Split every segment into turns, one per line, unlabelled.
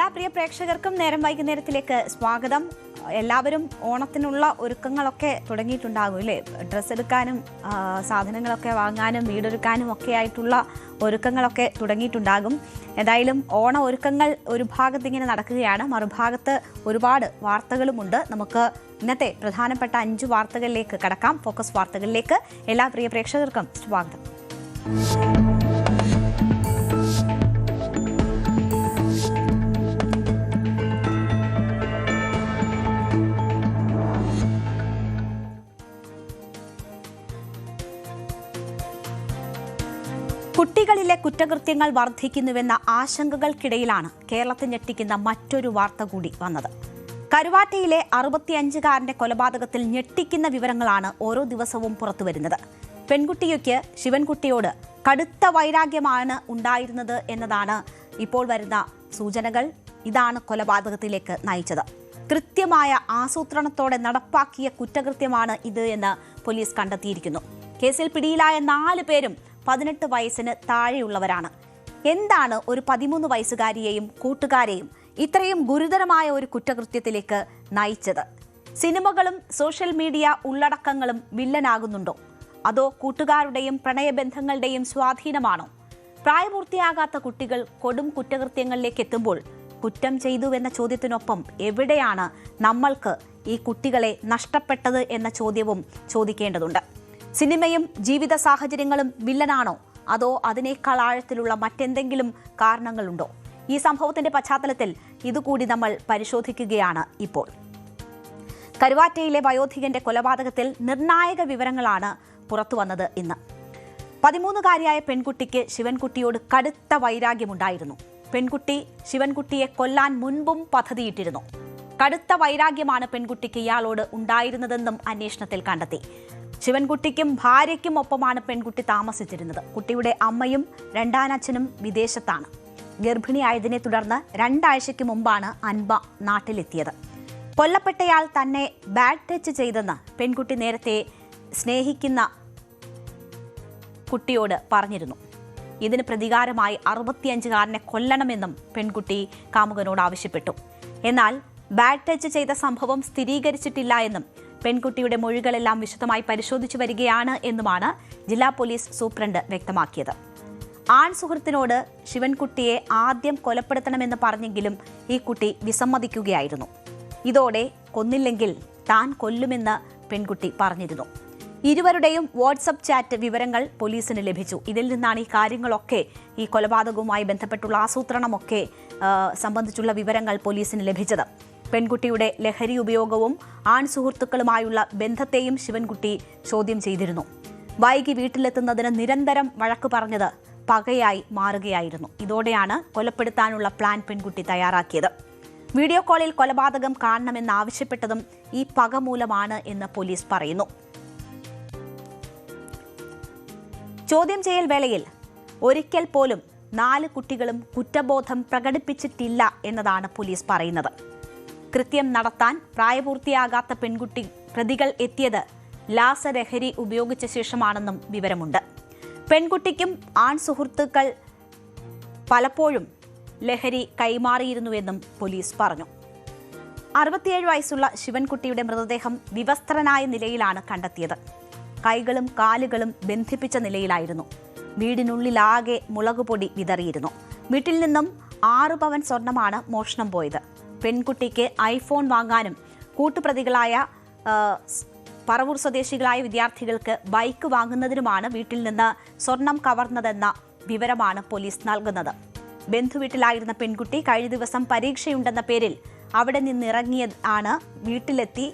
എല്ലാ പ്രിയ പ്രേക്ഷകർക്കും നേരം വൈകുന്നേരത്തിലേക്ക് സ്വാഗതം. എല്ലാവരും ഓണത്തിനുള്ള ഒരുക്കങ്ങളൊക്കെ തുടങ്ങിയിട്ടുണ്ടാകും അല്ലേ? ഡ്രസ്സ് എടുക്കാനും സാധനങ്ങളൊക്കെ വാങ്ങാനും വീടൊരുക്കാനും ഒക്കെ ആയിട്ടുള്ള ഒരുക്കങ്ങളൊക്കെ തുടങ്ങിയിട്ടുണ്ടാകും. എന്തായാലും ഓണ ഒരുക്കങ്ങൾ ഒരു ഭാഗത്ത് ഇങ്ങനെ നടക്കുകയാണ്, മറുഭാഗത്ത് ഒരുപാട് വാർത്തകളുമുണ്ട്. നമുക്ക് ഇന്നത്തെ പ്രധാനപ്പെട്ട 5 വാർത്തകളിലേക്ക് കടക്കാം. ഫോക്കസ് വാർത്തകളിലേക്ക് എല്ലാ പ്രിയ പ്രേക്ഷകർക്കും സ്വാഗതം. കുട്ടികളിലെ കുറ്റകൃത്യങ്ങൾ വർദ്ധിക്കുന്നുവെന്ന ആശങ്കകൾക്കിടയിലാണ് കേരളത്തെ ഞെട്ടിക്കുന്ന മറ്റൊരു വാർത്ത കൂടി വന്നത്. കരുവാറ്റയിലെ 65-കാരന്റെ കൊലപാതകത്തിൽ ഞെട്ടിക്കുന്ന വിവരങ്ങളാണ് ഓരോ ദിവസവും പുറത്തുവരുന്നത്. പെൺകുട്ടിക്ക് ശിവൻകുട്ടിയോട് കടുത്ത വൈരാഗ്യമാണ് ഉണ്ടായിരുന്നത് എന്നതാണ് ഇപ്പോൾ വരുന്ന സൂചനകൾ. ഇതാണ് കൊലപാതകത്തിലേക്ക് നയിച്ചത്. കൃത്യമായ ആസൂത്രണത്തോടെ നടപ്പാക്കിയ കുറ്റകൃത്യമാണ് ഇത് എന്ന് പോലീസ് കണ്ടെത്തിയിരിക്കുന്നു. കേസിൽ പിടിയിലായ 4 പേരും 18 വയസ്സിന് താഴെയുള്ളവരാണ്. എന്താണ് ഒരു 13 വയസ്സുകാരിയെയും കൂട്ടുകാരെയും ഇത്രയും ഗുരുതരമായ ഒരു കുറ്റകൃത്യത്തിലേക്ക് നയിച്ചത്? സിനിമകളും സോഷ്യൽ മീഡിയ ഉള്ളടക്കങ്ങളും വില്ലനാകുന്നുണ്ടോ? അതോ കൂട്ടുകാരുടെയും പ്രണയബന്ധങ്ങളുടെയും സ്വാധീനമാണോ? പ്രായപൂർത്തിയാകാത്ത കുട്ടികൾ കൊടും കുറ്റകൃത്യങ്ങളിലേക്ക് എത്തുമ്പോൾ കുറ്റം ചെയ്തുവെന്ന ചോദ്യത്തിനൊപ്പം എവിടെയാണ് നമ്മൾക്ക് ഈ കുട്ടികളെ നഷ്ടപ്പെട്ടത് എന്ന ചോദ്യവും ചോദിക്കേണ്ടതുണ്ട്. സിനിമയും ജീവിത സാഹചര്യങ്ങളും വില്ലനാണോ, അതോ അതിനേക്കാൾ ആഴത്തിലുള്ള മറ്റെന്തെങ്കിലും കാരണങ്ങളുണ്ടോ? ഈ സംഭവത്തിന്റെ പശ്ചാത്തലത്തിൽ ഇതുകൂടി നമ്മൾ പരിശോധിക്കുകയാണ് ഇപ്പോൾ. കരുവാറ്റയിലെ വയോധികന്റെ കൊലപാതകത്തിൽ നിർണായക വിവരങ്ങളാണ് പുറത്തുവന്നത് ഇന്ന്. 13-കാരിയായ പെൺകുട്ടിക്ക് ശിവൻകുട്ടിയോട് കടുത്ത വൈരാഗ്യമുണ്ടായിരുന്നു. പെൺകുട്ടി ശിവൻകുട്ടിയെ കൊല്ലാൻ മുൻപും പദ്ധതിയിട്ടിരുന്നു. കടുത്ത വൈരാഗ്യമാണ് പെൺകുട്ടിക്ക് ഇയാളോട് ഉണ്ടായിരുന്നതെന്നും അന്വേഷണത്തിൽ കണ്ടെത്തി. ശിവൻകുട്ടിക്കും ഭാര്യയ്ക്കും ഒപ്പമാണ് പെൺകുട്ടി താമസിച്ചിരുന്നത്. കുട്ടിയുടെ അമ്മയും രണ്ടാനച്ഛനും വിദേശത്താണ്. ഗർഭിണിയായതിനെ തുടർന്ന് 2 ആഴ്ചയ്ക്ക് മുമ്പാണ് അൻപ നാട്ടിലെത്തിയത്. കൊല്ലപ്പെട്ടയാൾ തന്നെ ബാഡ് ടച്ച് ചെയ്തെന്ന് പെൺകുട്ടി നേരത്തെ സ്നേഹിക്കുന്ന കുട്ടിയോട് പറഞ്ഞിരുന്നു. ഇതിന് പ്രതികാരമായി 65-കാരനെ കൊല്ലണമെന്നും പെൺകുട്ടി കാമുകനോട് ആവശ്യപ്പെട്ടു. എന്നാൽ ബാഡ് ടച്ച് ചെയ്ത സംഭവം സ്ഥിരീകരിച്ചിട്ടില്ല എന്നും പെൺകുട്ടിയുടെ മൊഴികളെല്ലാം വിശദമായി പരിശോധിച്ചു വരികയാണ് എന്നുമാണ് ജില്ലാ പോലീസ് സൂപ്രണ്ട് വ്യക്തമാക്കിയത്. ആൺ സുഹൃത്തിനോട് ശിവൻകുട്ടിയെ ആദ്യം കൊലപ്പെടുത്തണമെന്ന് പറഞ്ഞെങ്കിലും ഈ കുട്ടി വിസമ്മതിക്കുകയായിരുന്നു. ഇതോടെ കൊന്നില്ലെങ്കിൽ താൻ കൊല്ലുമെന്ന് പെൺകുട്ടി പറഞ്ഞിരുന്നു. ഇരുവരുടെയും വാട്സപ്പ് ചാറ്റ് വിവരങ്ങൾ പോലീസിന് ലഭിച്ചു. ഇതിൽ നിന്നാണ് ഈ കാര്യങ്ങളൊക്കെ, ഈ കൊലപാതകവുമായി ബന്ധപ്പെട്ടുള്ള ആസൂത്രണമൊക്കെ സംബന്ധിച്ചുള്ള വിവരങ്ങൾ പോലീസിന് ലഭിച്ചത്. പെൺകുട്ടിയുടെ ലഹരി ഉപയോഗവും ആൺ സുഹൃത്തുക്കളുമായുള്ള ബന്ധത്തെയും ശിവൻകുട്ടി ചോദ്യം ചെയ്തിരുന്നു. വൈകി വീട്ടിലെത്തുന്നതിന് നിരന്തരം വഴക്ക് പറഞ്ഞത് പകയായി മാറുകയായിരുന്നു. ഇതോടെയാണ് കൊലപ്പെടുത്താനുള്ള പ്ലാൻ പെൺകുട്ടി തയ്യാറാക്കിയത്. വീഡിയോ കോളിൽ കൊലപാതകം കാണണമെന്നാവശ്യപ്പെട്ടതും ഈ പക മൂലമാണ് എന്ന് പോലീസ് പറയുന്നു. ചോദ്യം ചെയ്യൽ വേളയിൽ ഒരിക്കൽ പോലും 4 കുട്ടികളും കുറ്റബോധം പ്രകടിപ്പിച്ചിട്ടില്ല എന്നതാണ് പോലീസ് പറയുന്നത്. കൃത്യം നടത്താൻ പ്രായപൂർത്തിയാകാത്ത പെൺകുട്ടി പ്രതികൾ എത്തിയത് ലാസലഹരി ഉപയോഗിച്ച ശേഷമാണെന്നും വിവരമുണ്ട്. പെൺകുട്ടിക്കും ആൺ സുഹൃത്തുക്കൾ പലപ്പോഴും ലഹരി കൈമാറിയിരുന്നുവെന്നും പോലീസ് പറഞ്ഞു. 67 വയസ്സുള്ള ശിവൻകുട്ടിയുടെ മൃതദേഹം വിവസ്ത്രനായ നിലയിലാണ് കണ്ടെത്തിയത്. കൈകളും കാലുകളും ബന്ധിപ്പിച്ച നിലയിലായിരുന്നു. വീടിനുള്ളിലാകെ മുളകുപൊടി വിതറിയിരുന്നു. വീട്ടിൽ നിന്നും 6 പവൻ സ്വർണമാണ് മോഷണം പോയത്. പെൺകുട്ടിക്ക് ഐഫോൺ വാങ്ങാനും കൂട്ടുപ്രതികളായ പറവൂർ സ്വദേശികളായ വിദ്യാർത്ഥികൾക്ക് ബൈക്ക് വാങ്ങുന്നതിനുമാണ് വീട്ടിൽ നിന്ന് സ്വർണം കവർന്നതെന്ന വിവരമാണ് പോലീസ് നൽകുന്നത്. ബന്ധുവീട്ടിലായിരുന്ന പെൺകുട്ടി കഴിഞ്ഞ ദിവസം പരീക്ഷയുണ്ടെന്ന പേരിൽ അവിടെ നിന്നിറങ്ങിയാണ് വീട്ടിലെത്തി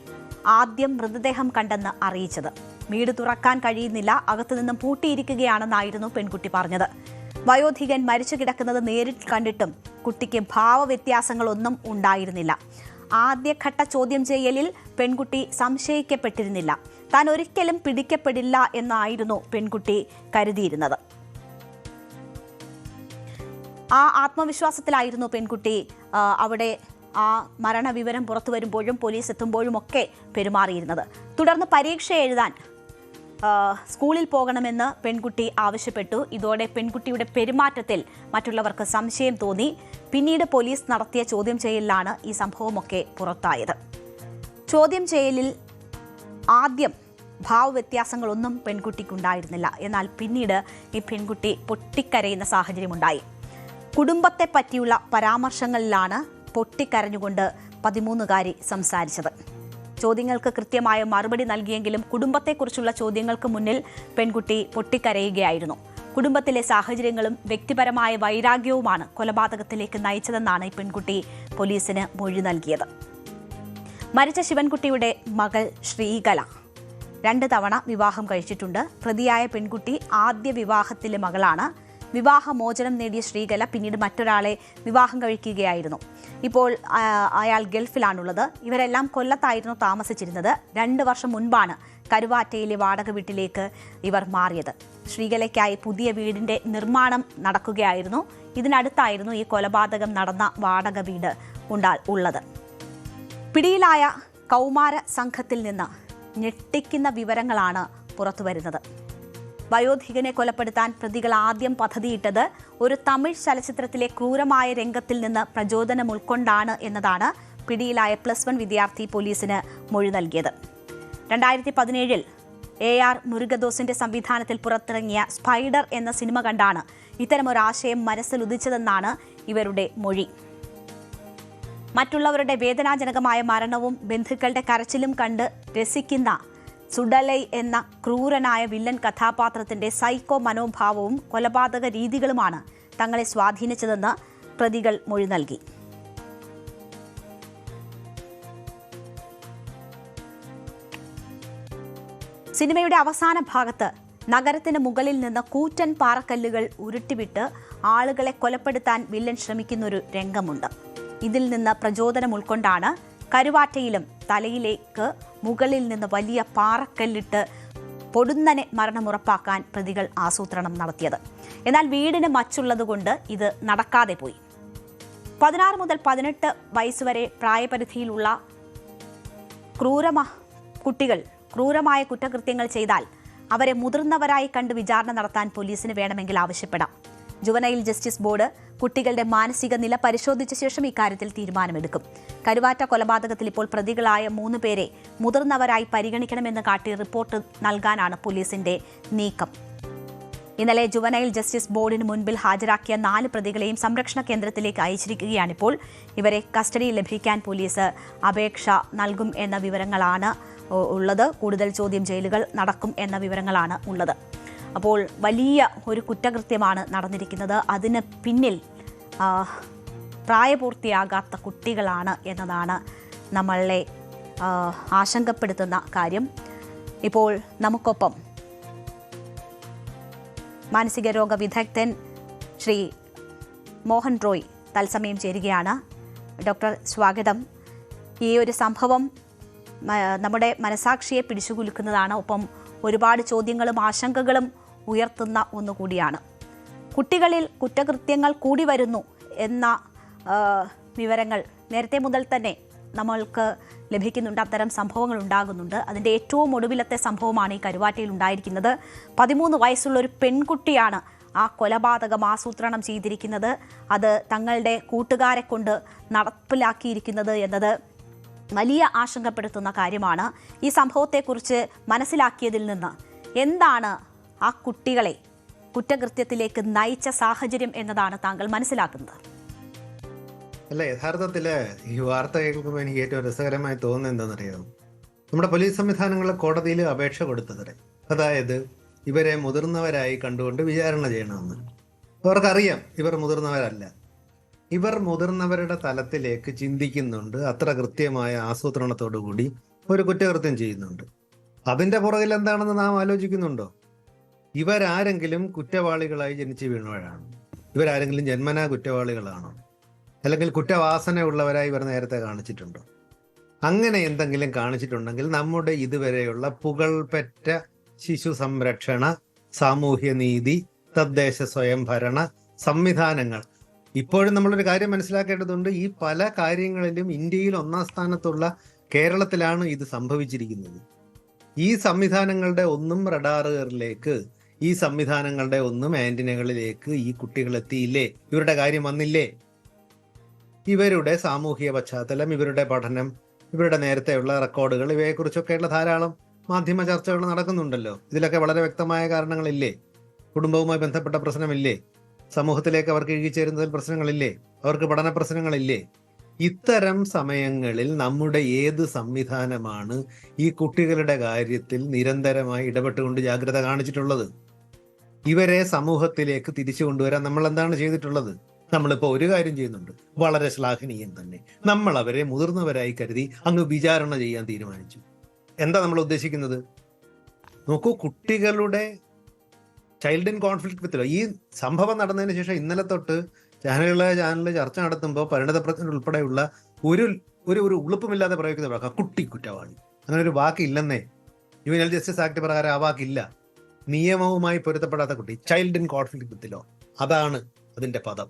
ആദ്യം മൃതദേഹം കണ്ടെന്ന് അറിയിച്ചത്. വീട് തുറക്കാൻ കഴിയുന്നില്ല, അകത്തുനിന്നും പൂട്ടിയിരിക്കുകയാണെന്നായിരുന്നു പെൺകുട്ടി പറഞ്ഞത്. വയോധികൻ മരിച്ചു കിടക്കുന്നത് നേരിട്ട് കണ്ടിട്ടും കുട്ടിക്ക് ഭാവവ്യത്യാസങ്ങളൊന്നും ഉണ്ടായിരുന്നില്ല. ആദ്യഘട്ട ചോദ്യം ചെയ്യലിൽ പെൺകുട്ടി സംശയിക്കപ്പെട്ടിരുന്നില്ല. താൻ ഒരിക്കലും പിടിക്കപ്പെടില്ല എന്നായിരുന്നു പെൺകുട്ടി കരുതിയിരുന്നത്. ആ ആത്മവിശ്വാസത്തിലായിരുന്നു പെൺകുട്ടി അവിടെ ആ മരണവിവരം പുറത്തു വരുമ്പോഴും പോലീസ് എത്തുമ്പോഴും ഒക്കെ പെരുമാറിയിരുന്നത്. തുടർന്ന് പരീക്ഷ എഴുതാൻ സ്കൂളിൽ പോകണമെന്ന് പെൺകുട്ടി ആവശ്യപ്പെട്ടു. ഇതോടെ പെൺകുട്ടിയുടെ പെരുമാറ്റത്തിൽ മറ്റുള്ളവർക്ക് സംശയം തോന്നി. പിന്നീട് പോലീസ് നടത്തിയ ചോദ്യം ചെയ്യലിലാണ് ഈ സംഭവമൊക്കെ പുറത്തായത്. ചോദ്യം ചെയ്യലിൽ ആദ്യം ഭാവവ്യത്യാസങ്ങളൊന്നും പെൺകുട്ടിക്കുണ്ടായിരുന്നില്ല. എന്നാൽ പിന്നീട് ഈ പെൺകുട്ടി പൊട്ടിക്കരയുന്ന സാഹചര്യമുണ്ടായി. കുടുംബത്തെ പറ്റിയുള്ള പരാമർശങ്ങളിലാണ് പൊട്ടിക്കരഞ്ഞുകൊണ്ട് 13കാരി സംസാരിച്ചത്. ചോദ്യങ്ങൾക്ക് കൃത്യമായ മറുപടി നൽകിയെങ്കിലും കുടുംബത്തെക്കുറിച്ചുള്ള ചോദ്യങ്ങൾക്ക് മുന്നിൽ പെൺകുട്ടി പൊട്ടിക്കരയുകയായിരുന്നു. കുടുംബത്തിലെ സാഹചര്യങ്ങളും വ്യക്തിപരമായ വൈരാഗ്യവുമാണ് കൊലപാതകത്തിലേക്ക് നയിച്ചതെന്നാണ് ഈ പെൺകുട്ടി പോലീസിന് മൊഴി നൽകിയത്. മരിച്ച ശിവൻകുട്ടിയുടെ മകൾ ശ്രീകല 2 തവണ വിവാഹം കഴിച്ചിട്ടുണ്ട്. പ്രതിയായ പെൺകുട്ടി ആദ്യ വിവാഹത്തിലെ മകളാണ്. വിവാഹമോചനം നേടിയ ശ്രീകല പിന്നീട് മറ്റൊരാളെ വിവാഹം കഴിക്കുകയായിരുന്നു. ഇപ്പോൾ അയാൾ ഗൾഫിലാണുള്ളത്. ഇവരെല്ലാം കൊല്ലത്തായിരുന്നു താമസിച്ചിരുന്നത്. 2 വർഷം മുൻപാണ് കരുവാറ്റയിലെ വാടക വീട്ടിലേക്ക് ഇവർ മാറിയത്. ശ്രീകലയ്ക്കായി പുതിയ വീടിന്റെ നിർമ്മാണം നടക്കുകയായിരുന്നു. ഇതിനടുത്തായിരുന്നു ഈ കൊലപാതകം നടന്ന വാടക വീട് ഉള്ളത്. പിടിയിലായ കൗമാര സംഘത്തിൽ നിന്ന് ഞെട്ടിക്കുന്ന വിവരങ്ങളാണ് പുറത്തുവരുന്നത്. വയോധികനെ കൊലപ്പെടുത്താൻ പ്രതികൾ ആദ്യം പദ്ധതിയിട്ടത് ഒരു തമിഴ് ചലച്ചിത്രത്തിലെ ക്രൂരമായ രംഗത്തിൽ നിന്ന് പ്രചോദനം ഉൾക്കൊണ്ടാണ് എന്നതാണ് പിടിയിലായ +1 വിദ്യാർത്ഥി പോലീസിന് മൊഴി നൽകിയത്. 2017 AR മുരുകദോസിന്റെ സംവിധാനത്തിൽ പുറത്തിറങ്ങിയ സ്പൈഡർ എന്ന സിനിമ കണ്ടാണ് ഇത്തരമൊരാശയം മനസ്സിലുദിച്ചതെന്നാണ് ഇവരുടെ മൊഴി. മറ്റുള്ളവരുടെ വേദനാജനകമായ മരണവും ബന്ധുക്കളുടെ കരച്ചിലും കണ്ട് രസിക്കുന്ന സുഡലൈ എന്ന ക്രൂരനായ വില്ലൻ കഥാപാത്രത്തിന്റെ സൈക്കോ മനോഭാവവും കൊലപാതക രീതികളുമാണ് തങ്ങളെ സ്വാധീനിച്ചതെന്ന് പ്രതികൾ മൊഴി നൽകി. സിനിമയുടെ അവസാന ഭാഗത്ത് നഗരത്തിന് മുകളിൽ നിന്ന് കൂറ്റൻ പാറക്കല്ലുകൾ ഉരുട്ടിവിട്ട് ആളുകളെ കൊലപ്പെടുത്താൻ വില്ലൻ ശ്രമിക്കുന്നൊരു രംഗമുണ്ട്. ഇതിൽ നിന്ന് പ്രചോദനം ഉൾക്കൊണ്ടാണ് കരുവാറ്റയിലും തലയിലേക്ക് മുകളിൽ നിന്ന് വലിയ പാറക്കല്ലിട്ട് പൊടുന്നനെ മരണമുറപ്പാക്കാൻ പ്രതികൾ ആസൂത്രണം നടത്തിയത്. എന്നാൽ വീടിന് മച്ചുള്ളതുകൊണ്ട് ഇത് നടക്കാതെ പോയി. 16 മുതൽ 18 വയസ്സുവരെ പ്രായപരിധിയിലുള്ള കുട്ടികൾ ക്രൂരമായ കുറ്റകൃത്യങ്ങൾ ചെയ്താൽ അവരെ മുതിർന്നവരായി കണ്ട് വിചാരണ നടത്താൻ പോലീസിന് വേണമെങ്കിൽ ആവശ്യപ്പെടാം. ജുവനൈൽ ജസ്റ്റിസ് ബോർഡ് കുട്ടികളുടെ മാനസിക നില പരിശോധിച്ച ശേഷം ഇക്കാര്യത്തിൽ തീരുമാനമെടുക്കും. കരുവാറ്റ കൊലപാതകത്തിൽ ഇപ്പോൾ പ്രതികളായ 3 പേരെ മുതിർന്നവരായി പരിഗണിക്കണമെന്ന് കാട്ടി റിപ്പോർട്ട് നൽകാനാണ് പോലീസിന്റെ നീക്കം. ഇന്നലെ ജുവനൈൽ ജസ്റ്റിസ് ബോർഡിന് മുൻപിൽ ഹാജരാക്കിയ 4 പ്രതികളെയും സംരക്ഷണ കേന്ദ്രത്തിലേക്ക് അയച്ചിരിക്കുകയാണിപ്പോൾ. ഇവരെ കസ്റ്റഡിയിൽ ലഭിക്കാൻ പോലീസ് അപേക്ഷ നൽകും എന്ന വിവരങ്ങളാണ് ഉള്ളത്. കൂടുതൽ ചോദ്യം ചെയ്യലുകൾ നടക്കും എന്ന വിവരങ്ങളാണ് ഉള്ളത്. അപ്പോൾ വലിയ ഒരു കുറ്റകൃത്യമാണ് നടന്നിരിക്കുന്നത്. അതിന് പിന്നിൽ പ്രായപൂർത്തിയാകാത്ത കുട്ടികളാണ് എന്നതാണ് നമ്മളെ ആശങ്കപ്പെടുത്തുന്ന കാര്യം. ഇപ്പോൾ നമുക്കൊപ്പം മാനസിക രോഗ വിദഗ്ധൻ ശ്രീ മോഹൻ റോയ് തത്സമയം ചേരുകയാണ്. ഡോക്ടർ, സ്വാഗതം. ഈ ഒരു സംഭവം നമ്മുടെ മനസാക്ഷിയെ പിടിച്ചുകുലുക്കുന്നതാണ്. ഒപ്പം ഒരുപാട് ചോദ്യങ്ങളും ആശങ്കകളും ഉയർത്തുന്ന ഒന്നുകൂടിയാണ്. കുട്ടികളിൽ കുറ്റകൃത്യങ്ങൾ കൂടി വരുന്നു എന്ന വിവരങ്ങൾ നേരത്തെ മുതൽ തന്നെ നമ്മൾക്ക് ലഭിക്കുന്നുണ്ട്. അത്തരം സംഭവങ്ങൾ ഉണ്ടാകുന്നുണ്ട്. അതിൻ്റെ ഏറ്റവും ഒടുവിലത്തെ സംഭവമാണ് ഈ കരുവാറ്റയിൽ ഉണ്ടായിരിക്കുന്നത്. 13 വയസ്സുള്ള ഒരു പെൺകുട്ടിയാണ് ആ കൊലപാതകം ആസൂത്രണം ചെയ്തിരിക്കുന്നത്. അത് തങ്ങളുടെ കൂട്ടുകാരെ കൊണ്ട് നടപ്പിലാക്കിയിരിക്കുന്നത് എന്നത് വലിയ ആശങ്കപ്പെടുത്തുന്ന കാര്യമാണ്. ഈ സംഭവത്തെക്കുറിച്ച് മനസ്സിലാക്കിയതിൽ നിന്ന് എന്താണ് ആ കുട്ടികളെ കുറ്റകൃത്യത്തിലേക്ക് നയിച്ച സാഹചര്യം എന്നതാണ് താങ്കൾ മനസ്സിലാക്കുന്നത്?
അല്ല, യഥാർത്ഥത്തില് ഈ വാർത്ത കേൾക്കുമ്പോൾ എനിക്ക് ഏറ്റവും രസകരമായി തോന്നുന്നത് എന്താണെന്നറിയാമോ? നമ്മുടെ പോലീസ് സംവിധാനങ്ങൾ കോടതിയിൽ അപേക്ഷ കൊടുത്തത്, അതായത് ഇവരെ മുതിർന്നവരായി കണ്ടുകൊണ്ട് വിചാരണ ചെയ്യണമെന്ന്. അവർക്കറിയാം ഇവർ മുതിർന്നവരല്ല. ഇവർ മുതിർന്നവരുടെ തലത്തിലേക്ക് ചിന്തിക്കുന്നുണ്ട്. അത്ര കൃത്യമായ ആസൂത്രണത്തോടു കൂടി ഒരു കുറ്റകൃത്യം ചെയ്യുന്നുണ്ട്. അതിന്റെ പുറകിൽ എന്താണെന്ന് നാം ആലോചിക്കുന്നുണ്ടോ? ഇവരാരെങ്കിലും കുറ്റവാളികളായി ജനിച്ചു വീണവരാണ്? ഇവരാരെങ്കിലും ജന്മനാ കുറ്റവാളികളാണോ? അല്ലെങ്കിൽ കുറ്റവാസന ഉള്ളവരായി ഇവർ നേരത്തെ കാണിച്ചിട്ടുണ്ടോ? അങ്ങനെ എന്തെങ്കിലും കാണിച്ചിട്ടുണ്ടെങ്കിൽ നമ്മുടെ ഇതുവരെയുള്ള പുകൾപെറ്റ ശിശു സംരക്ഷണ, സാമൂഹ്യനീതി, തദ്ദേശ സ്വയംഭരണ സംവിധാനങ്ങൾ, ഇപ്പോഴും നമ്മളൊരു കാര്യം മനസ്സിലാക്കേണ്ടതുണ്ട്. ഈ പല കാര്യങ്ങളിലും ഇന്ത്യയിൽ 1ാം സ്ഥാനത്തുള്ള കേരളത്തിലാണ് ഇത് സംഭവിച്ചിരിക്കുന്നത്. ഈ സംവിധാനങ്ങളുടെ ഒന്നും റഡാറുകളിലേക്ക്, ഈ സംവിധാനങ്ങളുടെ ഒന്നും ആന്റിനകളിലേക്ക് ഈ കുട്ടികൾ എത്തിയില്ലേ? ഇവരുടെ കാര്യം വന്നില്ലേ? ഇവരുടെ സാമൂഹിക പശ്ചാത്തലം, ഇവരുടെ പഠനം, ഇവരുടെ നേരത്തെയുള്ള റെക്കോർഡുകൾ, ഇവയെക്കുറിച്ചൊക്കെയുള്ള ധാരാളം മാധ്യമ ചർച്ചകൾ നടക്കുന്നുണ്ടല്ലോ. ഇതിലൊക്കെ വളരെ വ്യക്തമായ കാരണങ്ങളില്ലേ? കുടുംബവുമായി ബന്ധപ്പെട്ട പ്രശ്നമില്ലേ? സമൂഹത്തിലേക്ക് അവർക്ക് ഇഴുകിച്ചേരുന്നതിൽ പ്രശ്നങ്ങളില്ലേ? അവർക്ക് പഠന പ്രശ്നങ്ങളില്ലേ? ഇത്തരം സമയങ്ങളിൽ നമ്മുടെ ഏത് സംവിധാനമാണ് ഈ കുട്ടികളുടെ കാര്യത്തിൽ നിരന്തരമായി ഇടപെട്ടുകൊണ്ട് ജാഗ്രത കാണിച്ചിട്ടുള്ളത്? ഇവരെ സമൂഹത്തിലേക്ക് തിരിച്ചു കൊണ്ടുവരാൻ നമ്മൾ എന്താണ് ചെയ്തിട്ടുള്ളത്? നമ്മളിപ്പോൾ ഒരു കാര്യം ചെയ്യുന്നുണ്ട്, വളരെ ശ്ലാഘനീയം തന്നെ. നമ്മൾ അവരെ മുതിർന്നവരായി കരുതി അങ്ങ് വിചാരണ ചെയ്യാൻ തീരുമാനിച്ചു. എന്താ നമ്മൾ ഉദ്ദേശിക്കുന്നത്? നോക്കൂ, കുട്ടികളുടെ child in conflict with law, ഈ സംഭവം നടന്നതിന് ശേഷം ഇന്നലെ തൊട്ട് ചാനലിൽ ചർച്ച നടത്തുമ്പോൾ പരിണതപ്രജ്ഞ ഉൾപ്പെടെയുള്ള ഒരു ഒരു ഒരു ഉളുപ്പുമില്ലാതെ പ്രയോഗിക്കുന്ന വാക്കാ കുട്ടി കുറ്റവാളി. അങ്ങനെ ഒരു വാക്കില്ലെന്നേ. ജുവനൈൽ ജസ്റ്റിസ് ആക്ട് പ്രകാരം ആ വാക്കില്ല. നിയമവുമായി പൊരുത്തപ്പെടാത്ത കുട്ടി, child in conflict with law, അതാണ് അതിന്റെ പദം.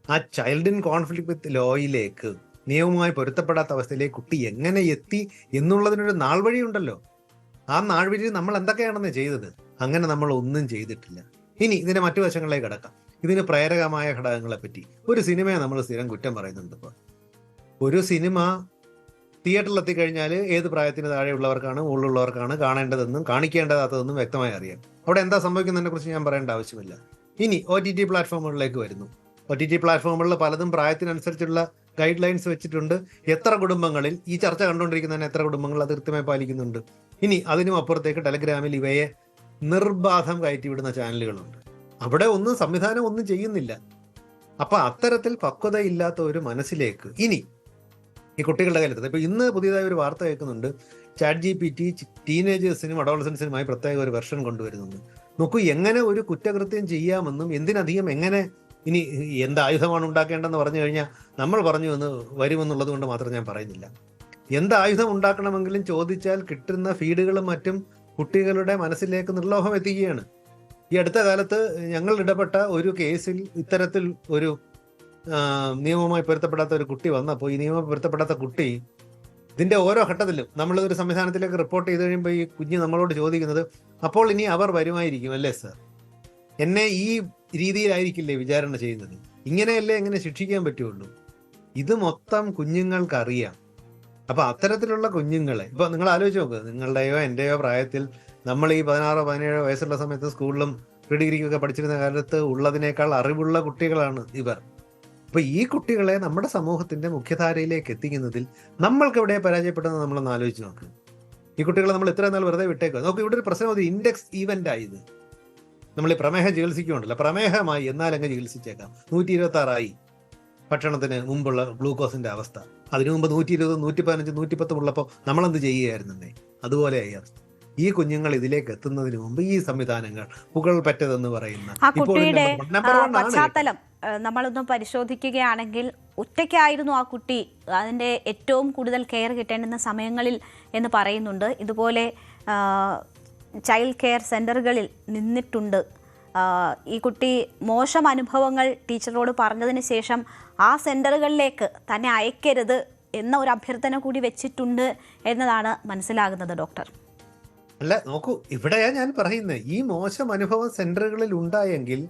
ആ ചൈൽഡ് ഇൻ കോൺഫ്ലിക്ട് വിത്ത് ലോയിലേക്ക്, നിയമവുമായി പൊരുത്തപ്പെടാത്ത അവസ്ഥയിലേക്ക് കുട്ടി എങ്ങനെ എത്തി എന്നുള്ളതിനൊരു നാൾ വഴിയുണ്ടല്ലോ. ആ നാൾ വഴി നമ്മൾ എന്തൊക്കെയാണെന്ന് ചെയ്തത്? അങ്ങനെ നമ്മൾ ഒന്നും ചെയ്തിട്ടില്ല. ഇനി ഇതിന്റെ മറ്റു വശങ്ങളിലേക്ക് കടക്കാം. ഇതിന് പ്രേരകമായ ഘടകങ്ങളെ പറ്റി ഒരു സിനിമയെ നമ്മൾ സ്ഥിരം കുറ്റം പറയുന്നുണ്ട്. ഇപ്പോൾ ഒരു സിനിമ തിയേറ്ററിൽ എത്തിക്കഴിഞ്ഞാൽ ഏത് പ്രായത്തിന് താഴെയുള്ളവർക്കാണ് മുകളിലുള്ളവർക്കാണ് കാണേണ്ടതെന്നും കാണിക്കേണ്ടതാത്തതെന്നും വ്യക്തമായി അറിയാം. അവിടെ എന്താ സംഭവിക്കുന്നതിനെ കുറിച്ച് ഞാൻ പറയേണ്ട ആവശ്യമില്ല. ഇനി OTT പ്ലാറ്റ്ഫോമുകളിലേക്ക് വരുന്നു. OTT പ്ലാറ്റ്ഫോമുകളിൽ പലതും പ്രായത്തിനനുസരിച്ചുള്ള ഗൈഡ് ലൈൻസ് വെച്ചിട്ടുണ്ട്. എത്ര കുടുംബങ്ങളിൽ, ഈ ചർച്ച കണ്ടുകൊണ്ടിരിക്കുന്നതിന് എത്ര കുടുംബങ്ങൾ അത് കൃത്യമായി പാലിക്കുന്നുണ്ട്? ഇനി അതിനും അപ്പുറത്തേക്ക് ടെലഗ്രാമിൽ ഇവയെ നിർബാധം കയറ്റിവിടുന്ന ചാനലുകളുണ്ട്. അവിടെ ഒന്നും സംവിധാനം ഒന്നും ചെയ്യുന്നില്ല. അപ്പൊ അത്തരത്തിൽ പക്വതയില്ലാത്ത ഒരു മനസ്സിലേക്ക് ഇനി ഈ കുട്ടികളുടെ കയ്യിലെത്തുന്നത്. ഇപ്പൊ ഇന്ന് പുതിയതായി ഒരു വാർത്ത കേൾക്കുന്നുണ്ട്, ChatGPT ടീനേജേഴ്സിനും അഡോളസൻസിനുമായി പ്രത്യേക ഒരു വെർഷൻ കൊണ്ടുവരുന്നുണ്ട്. നോക്കൂ, എങ്ങനെ ഒരു കുറ്റകൃത്യം ചെയ്യാമെന്നും എന്തിനധികം എങ്ങനെ ഇനി എന്ത് ആയുധമാണ് ഉണ്ടാക്കേണ്ടതെന്ന് പറഞ്ഞു കഴിഞ്ഞാൽ നമ്മൾ പറഞ്ഞു എന്ന് വരുമെന്നുള്ളത് കൊണ്ട് മാത്രം ഞാൻ പറയുന്നില്ല. എന്ത് ആയുധം ഉണ്ടാക്കണമെങ്കിലും ചോദിച്ചാൽ കിട്ടുന്ന ഫീഡുകളും മറ്റും കുട്ടികളുടെ മനസ്സിലേക്ക് നിർലോഭം എത്തിക്കുകയാണ്. ഈ അടുത്ത കാലത്ത് ഞങ്ങൾ ഇടപെട്ട ഒരു കേസിൽ ഇത്തരത്തിൽ ഒരു നിയമവുമായി പൊരുത്തപ്പെടാത്ത ഒരു കുട്ടി വന്നപ്പോൾ ഈ നിയമം പൊരുത്തപ്പെടാത്ത കുട്ടി ഇതിന്റെ ഓരോ ഘട്ടത്തിലും നമ്മളിതൊരു സംവിധാനത്തിലേക്ക് റിപ്പോർട്ട് ചെയ്ത് കഴിയുമ്പോൾ ഈ കുഞ്ഞ് നമ്മളോട് ചോദിക്കുന്നത്, അപ്പോൾ ഇനി അവർ വരുമായിരിക്കും അല്ലേ സർ? എന്നെ ഈ രീതിയിലായിരിക്കില്ലേ വിചാരണ ചെയ്യുന്നത്? ഇങ്ങനെയല്ലേ എങ്ങനെ ശിക്ഷിക്കാൻ പറ്റുള്ളൂ? ഇത് മൊത്തം കുഞ്ഞുങ്ങൾക്കറിയാം. അപ്പൊ അത്തരത്തിലുള്ള കുഞ്ഞുങ്ങളെ ഇപ്പൊ നിങ്ങൾ ആലോചിച്ച് നോക്കുക, നിങ്ങളുടെയോ എന്റെയോ പ്രായത്തിൽ നമ്മൾ ഈ 16-17 വയസ്സുള്ള സമയത്ത് സ്കൂളിലും പ്രീ ഡിഗ്രിക്കൊക്കെ പഠിച്ചിരുന്ന കാലത്ത് ഉള്ളതിനേക്കാൾ അറിവുള്ള കുട്ടികളാണ് ഇവർ. അപ്പൊ ഈ കുട്ടികളെ നമ്മുടെ സമൂഹത്തിന്റെ മുഖ്യധാരയിലേക്ക് എത്തിക്കുന്നതിൽ നമ്മൾക്ക് എവിടെ പരാജയപ്പെട്ടെന്ന് നമ്മളൊന്ന് ആലോചിച്ച് നോക്ക്. ഈ കുട്ടികളെ നമ്മൾ ഇത്രയും നാൾ വെറുതെ വിട്ടേക്കുക. നമുക്ക് ഇവിടെ ഒരു പ്രശ്നം, ഒരു ഇൻഡെക്സ് ഈവന്റ് ആയത്. നമ്മൾ ഈ പ്രമേഹം ചികിത്സിക്കുന്നുണ്ടല്ലോ, പ്രമേഹമായി എന്നാലങ്ങ് ചികിത്സിച്ചേക്കാം. 126 ആയി ഭക്ഷണത്തിന് മുമ്പുള്ള ഗ്ലൂക്കോസിന്റെ അവസ്ഥ. അതിനു മുമ്പ് 120, 115, 110 ഉള്ളപ്പോൾ നമ്മളെന്ത് ചെയ്യുകയായിരുന്നേ? അതുപോലെയായി അവസ്ഥ. ഈ കുഞ്ഞുങ്ങൾ ഇതിലേക്ക് എത്തുന്നതിന് മുമ്പ് ഈ സംവിധാനങ്ങൾ പുകൾപെറ്റതെന്ന് പറയുന്ന
ആ കുട്ടിയുടെ പശ്ചാത്തലം നമ്മളൊന്ന് പരിശോധിക്കുകയാണെങ്കിൽ, ഒറ്റയ്ക്കായിരുന്നു ആ കുട്ടി. അതിൻ്റെ ഏറ്റവും കൂടുതൽ കെയർ കിട്ടേണ്ടുന്ന സമയങ്ങളിൽ എന്ന് പറയുന്നുണ്ട്. ഇതുപോലെ ചൈൽഡ് കെയർ സെൻ്ററുകളിൽ നിന്നിട്ടുണ്ട്. ഈ കുട്ടി മോശം അനുഭവങ്ങൾ ടീച്ചറോട് പറഞ്ഞതിന് ശേഷം ആ സെൻ്ററുകളിലേക്ക് തന്നെ അയക്കരുത് എന്ന ഒരു അഭ്യർത്ഥന കൂടി വെച്ചിട്ടുണ്ട് എന്നതാണ് മനസ്സിലാകുന്നത് ഡോക്ടർ.
അല്ല, നോക്കൂ, ഇവിടെയാ ഞാൻ പറയുന്നത്, ഈ മോശം അനുഭവം സെന്ററുകളിൽ ഉണ്ടായെങ്കിൽ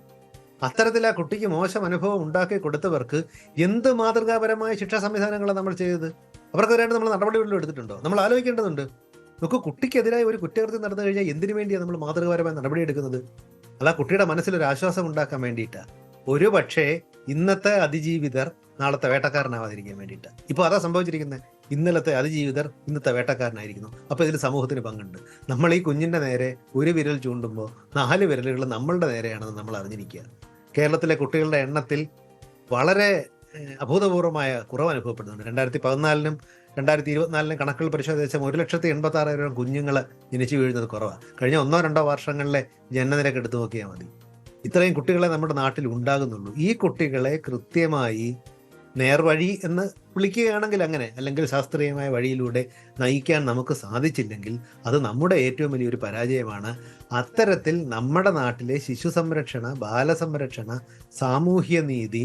അത്തരത്തിൽ ആ കുട്ടിക്ക് മോശം അനുഭവം ഉണ്ടാക്കി കൊടുത്തവർക്ക് എന്ത് മാതൃകാപരമായ ശിക്ഷാ സംവിധാനങ്ങളാണ് നമ്മൾ ചെയ്തത്? അവർക്കെതിരായിട്ട് നമ്മൾ നടപടികളിലും എടുത്തിട്ടുണ്ടോ? നമ്മൾ ആലോചിക്കേണ്ടതുണ്ട്. നോക്കൂ, കുട്ടിക്കെതിരായ ഒരു കുറ്റകൃത്യം നടന്നു കഴിഞ്ഞാൽ എന്തിനു വേണ്ടിയാണ് നമ്മൾ മാതൃകാപരമായ നടപടി എടുക്കുന്നത്? അല്ല, കുട്ടിയുടെ മനസ്സിലൊരു ആശ്വാസം ഉണ്ടാക്കാൻ വേണ്ടിയിട്ടാണ്. ഒരു പക്ഷേ ഇന്നത്തെ അതിജീവിതർ നാളത്തെ വേട്ടക്കാരനാവാതിരിക്കാൻ വേണ്ടിയിട്ടാണ്. ഇപ്പോൾ അതാ സംഭവിച്ചിരിക്കുന്നത്. ഇന്നലത്തെ അതിജീവിതർ ഇന്നത്തെ വേട്ടക്കാരനായിരിക്കുന്നു. അപ്പോൾ ഇതിൽ സമൂഹത്തിന് പങ്കുണ്ട്. നമ്മൾ ഈ കുഞ്ഞിൻ്റെ നേരെ ഒരു വിരൽ ചൂണ്ടുമ്പോൾ 4 വിരലുകൾ നമ്മളുടെ നേരെയാണെന്ന് നമ്മൾ അറിഞ്ഞിരിക്കുക. കേരളത്തിലെ കുട്ടികളുടെ എണ്ണത്തിൽ വളരെ അഭൂതപൂർവമായ കുറവ് അനുഭവപ്പെടുന്നുണ്ട്. 2014-നും 2024-നും കണക്കുകൾ പരിശോധിച്ചാൽ 1,86,000 കുഞ്ഞുങ്ങൾ ജനിച്ചു വീഴുന്നത് കുറവാണ്. കഴിഞ്ഞ 1-2 വർഷങ്ങളിലെ ജനനനിരക്ക് എടുത്തു നോക്കിയാൽ മതി. ഇത്രയും കുട്ടികളെ നമ്മുടെ നാട്ടിൽ ഉണ്ടാകുന്നുള്ളൂ. ഈ കുട്ടികളെ കൃത്യമായി നേർവഴി എന്ന് വിളിക്കുകയാണെങ്കിൽ അങ്ങനെ, അല്ലെങ്കിൽ ശാസ്ത്രീയമായ വഴിയിലൂടെ നയിക്കാൻ നമുക്ക് സാധിച്ചില്ലെങ്കിൽ അത് നമ്മുടെ ഏറ്റവും വലിയൊരു പരാജയമാണ്. അത്തരത്തിൽ നമ്മുടെ നാട്ടിലെ ശിശു സംരക്ഷണ, ബാലസംരക്ഷണ, സാമൂഹ്യ നീതി,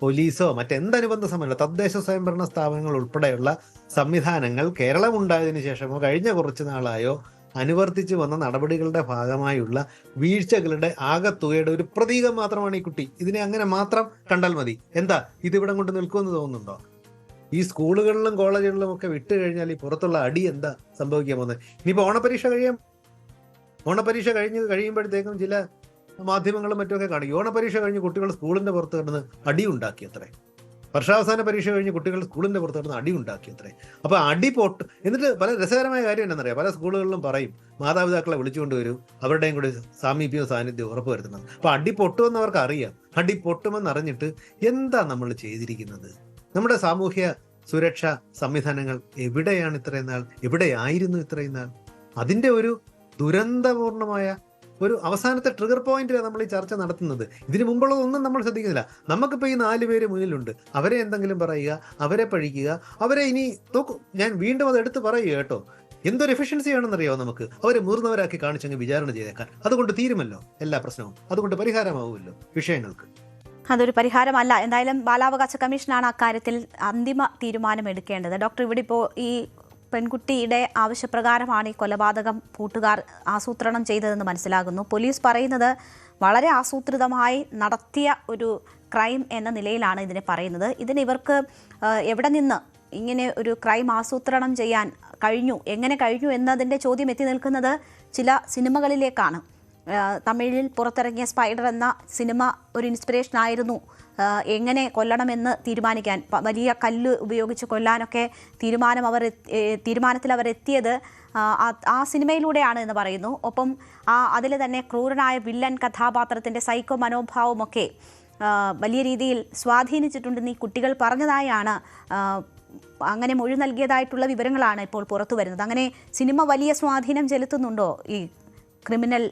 പോലീസോ മറ്റെന്തനുബന്ധ സംവിധാനം, തദ്ദേശ സ്വയംഭരണ സ്ഥാപനങ്ങൾ ഉൾപ്പെടെയുള്ള സംവിധാനങ്ങൾ കേരളം ഉണ്ടായതിനു ശേഷമോ കഴിഞ്ഞ കുറച്ച് നാളായോ അനുവർത്തിച്ച് വന്ന നടപടികളുടെ ഭാഗമായുള്ള വീഴ്ചകളുടെ ആകത്തുകയുടെ ഒരു പ്രതീകം മാത്രമാണ് ഈ കുട്ടി. ഇതിനെ അങ്ങനെ മാത്രം കണ്ടാൽ മതി. എന്താ ഇതിവിടെ കൊണ്ട് നിൽക്കുമെന്ന് തോന്നുന്നുണ്ടോ? ഈ സ്കൂളുകളിലും കോളേജുകളിലും ഒക്കെ വിട്ട് കഴിഞ്ഞാൽ ഈ പുറത്തുള്ള അടി എന്താ സംഭവിക്കാൻ പോകുന്നത്? ഇനിയിപ്പോൾ ഓണപരീക്ഷ കഴിയുമ്പോഴത്തേക്കും ചില മാധ്യമങ്ങളും മറ്റുമൊക്കെ കാണും, ഓണപരീക്ഷ കഴിഞ്ഞ് കുട്ടികൾ സ്കൂളിന്റെ പുറത്ത് കിടന്ന് അടി ഉണ്ടാക്കിയത്രേ. വർഷാവസാന പരീക്ഷ കഴിഞ്ഞ് കുട്ടികൾ സ്കൂളിന്റെ പുറത്ത് കിടന്ന് അടി ഉണ്ടാക്കിയത്രേ. അപ്പൊ അടി എന്നിട്ട് പല രസകരമായ കാര്യം എന്താണെന്നറിയാം, പല സ്കൂളുകളിലും പറയും മാതാപിതാക്കളെ വിളിച്ചുകൊണ്ട് വരും, അവരുടെയും കൂടി സാമീപ്യവും സാന്നിധ്യവും ഉറപ്പുവരുത്തുന്നത്. അപ്പൊ അടി പൊട്ടുമെന്ന് അവർക്ക് അറിയാം. അടി പൊട്ടുമെന്ന് അറിഞ്ഞിട്ട് എന്താ നമ്മൾ ചെയ്തിരിക്കുന്നത്? നമ്മുടെ സാമൂഹ്യ സുരക്ഷാ സംവിധാനങ്ങൾ എവിടെയാണ് ഇത്രയും നാൾ? എവിടെയായിരുന്നു ഇത്രയും നാൾ? അതിന്റെ ഒരു ദുരന്തപൂർണമായ ഒരു അവസാനത്തെ ട്രിഗർ പോയിന്റിലാണ് നമ്മൾ ഈ ചർച്ച നടത്തുന്നത്. ഇതിനു മുമ്പുള്ളതൊന്നും നമ്മൾ ശ്രദ്ധിക്കുന്നില്ല. നമുക്കിപ്പോൾ ഈ 4 പേര് മുന്നിലുണ്ട്, അവരെ എന്തെങ്കിലും പറയുക, അവരെ പഴിക്കുക, അവരെ ഇനി നോക്കൂ, ഞാൻ വീണ്ടും അത് എടുത്ത് പറയുക കേട്ടോ, എന്തൊരു എഫിഷ്യൻസി ആണെന്നറിയാമോ നമുക്ക്? അവരെ മുതിർന്നവരാക്കി കാണിച്ചങ്ങ് വിചാരണ ചെയ്തേക്കാൻ. അതുകൊണ്ട് തീരുമല്ലോ എല്ലാ പ്രശ്നവും, അതുകൊണ്ട് പരിഹാരമാവുമല്ലോ വിഷയങ്ങൾക്ക്.
അതൊരു പരിഹാരമല്ല. എന്തായാലും ബാലാവകാശ കമ്മീഷനാണ് അക്കാര്യത്തിൽ അന്തിമ തീരുമാനം എടുക്കേണ്ടത്. ഡോക്ടർ, ഇവിടെ ഇപ്പോൾ ഈ പെൺകുട്ടിയുടെ ആവശ്യപ്രകാരമാണ് ഈ കൊലപാതകം കൂട്ടുകാർ ആസൂത്രണം ചെയ്തതെന്ന് മനസ്സിലാകുന്നു. പോലീസ് പറയുന്നത് വളരെ ആസൂത്രിതമായി നടത്തിയ ഒരു ക്രൈം എന്ന നിലയിലാണ് ഇതിനെ പറയുന്നത്. ഇതിന് ഇവർക്ക് എവിടെ നിന്ന് ഇങ്ങനെ ഒരു ക്രൈം ആസൂത്രണം ചെയ്യാൻ കഴിഞ്ഞു, എങ്ങനെ കഴിഞ്ഞു എന്നതിൻ്റെ ചോദ്യം എത്തി നിൽക്കുന്നത് ചില സിനിമകളിലേക്കാണ്. തമിഴിൽ പുറത്തിറങ്ങിയ സ്പൈഡർ എന്ന സിനിമ ഒരു ഇൻസ്പിറേഷൻ ആയിരുന്നു എങ്ങനെ കൊല്ലണമെന്ന് തീരുമാനിക്കാൻ. വലിയ കല്ല് ഉപയോഗിച്ച് കൊല്ലാനൊക്കെ തീരുമാനത്തിൽ അവർ എത്തിയത് ആ സിനിമയിലൂടെയാണ് എന്ന് പറയുന്നു. ഒപ്പം അതിൽ തന്നെ ക്രൂരനായ വില്ലൻ കഥാപാത്രത്തിൻ്റെ സൈക്കോ മനോഭാവമൊക്കെ വലിയ രീതിയിൽ സ്വാധീനിച്ചിട്ടുണ്ടെന്ന് ഈ കുട്ടികൾ പറഞ്ഞതായാണ്, അങ്ങനെ മൊഴി നൽകിയതായിട്ടുള്ള വിവരങ്ങളാണ് ഇപ്പോൾ പുറത്തു വരുന്നത്. അങ്ങനെ സിനിമ വലിയ സ്വാധീനം ചെലുത്തുന്നുണ്ടോ ഈ ക്രിമിനൽ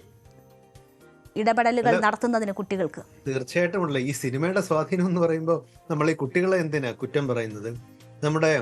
ഇടപെടലുകൾ നടത്തുന്നതിന് കുട്ടികൾക്ക്?
തീർച്ചയായിട്ടും ഉള്ള ഈ സിനിമയുടെ സ്വാധീനം എന്ന് പറയുമ്പോൾ നമ്മൾ ഈ കുട്ടികളെ എന്തിനാ കുറ്റം പറയുന്നത്? നമ്മുടെ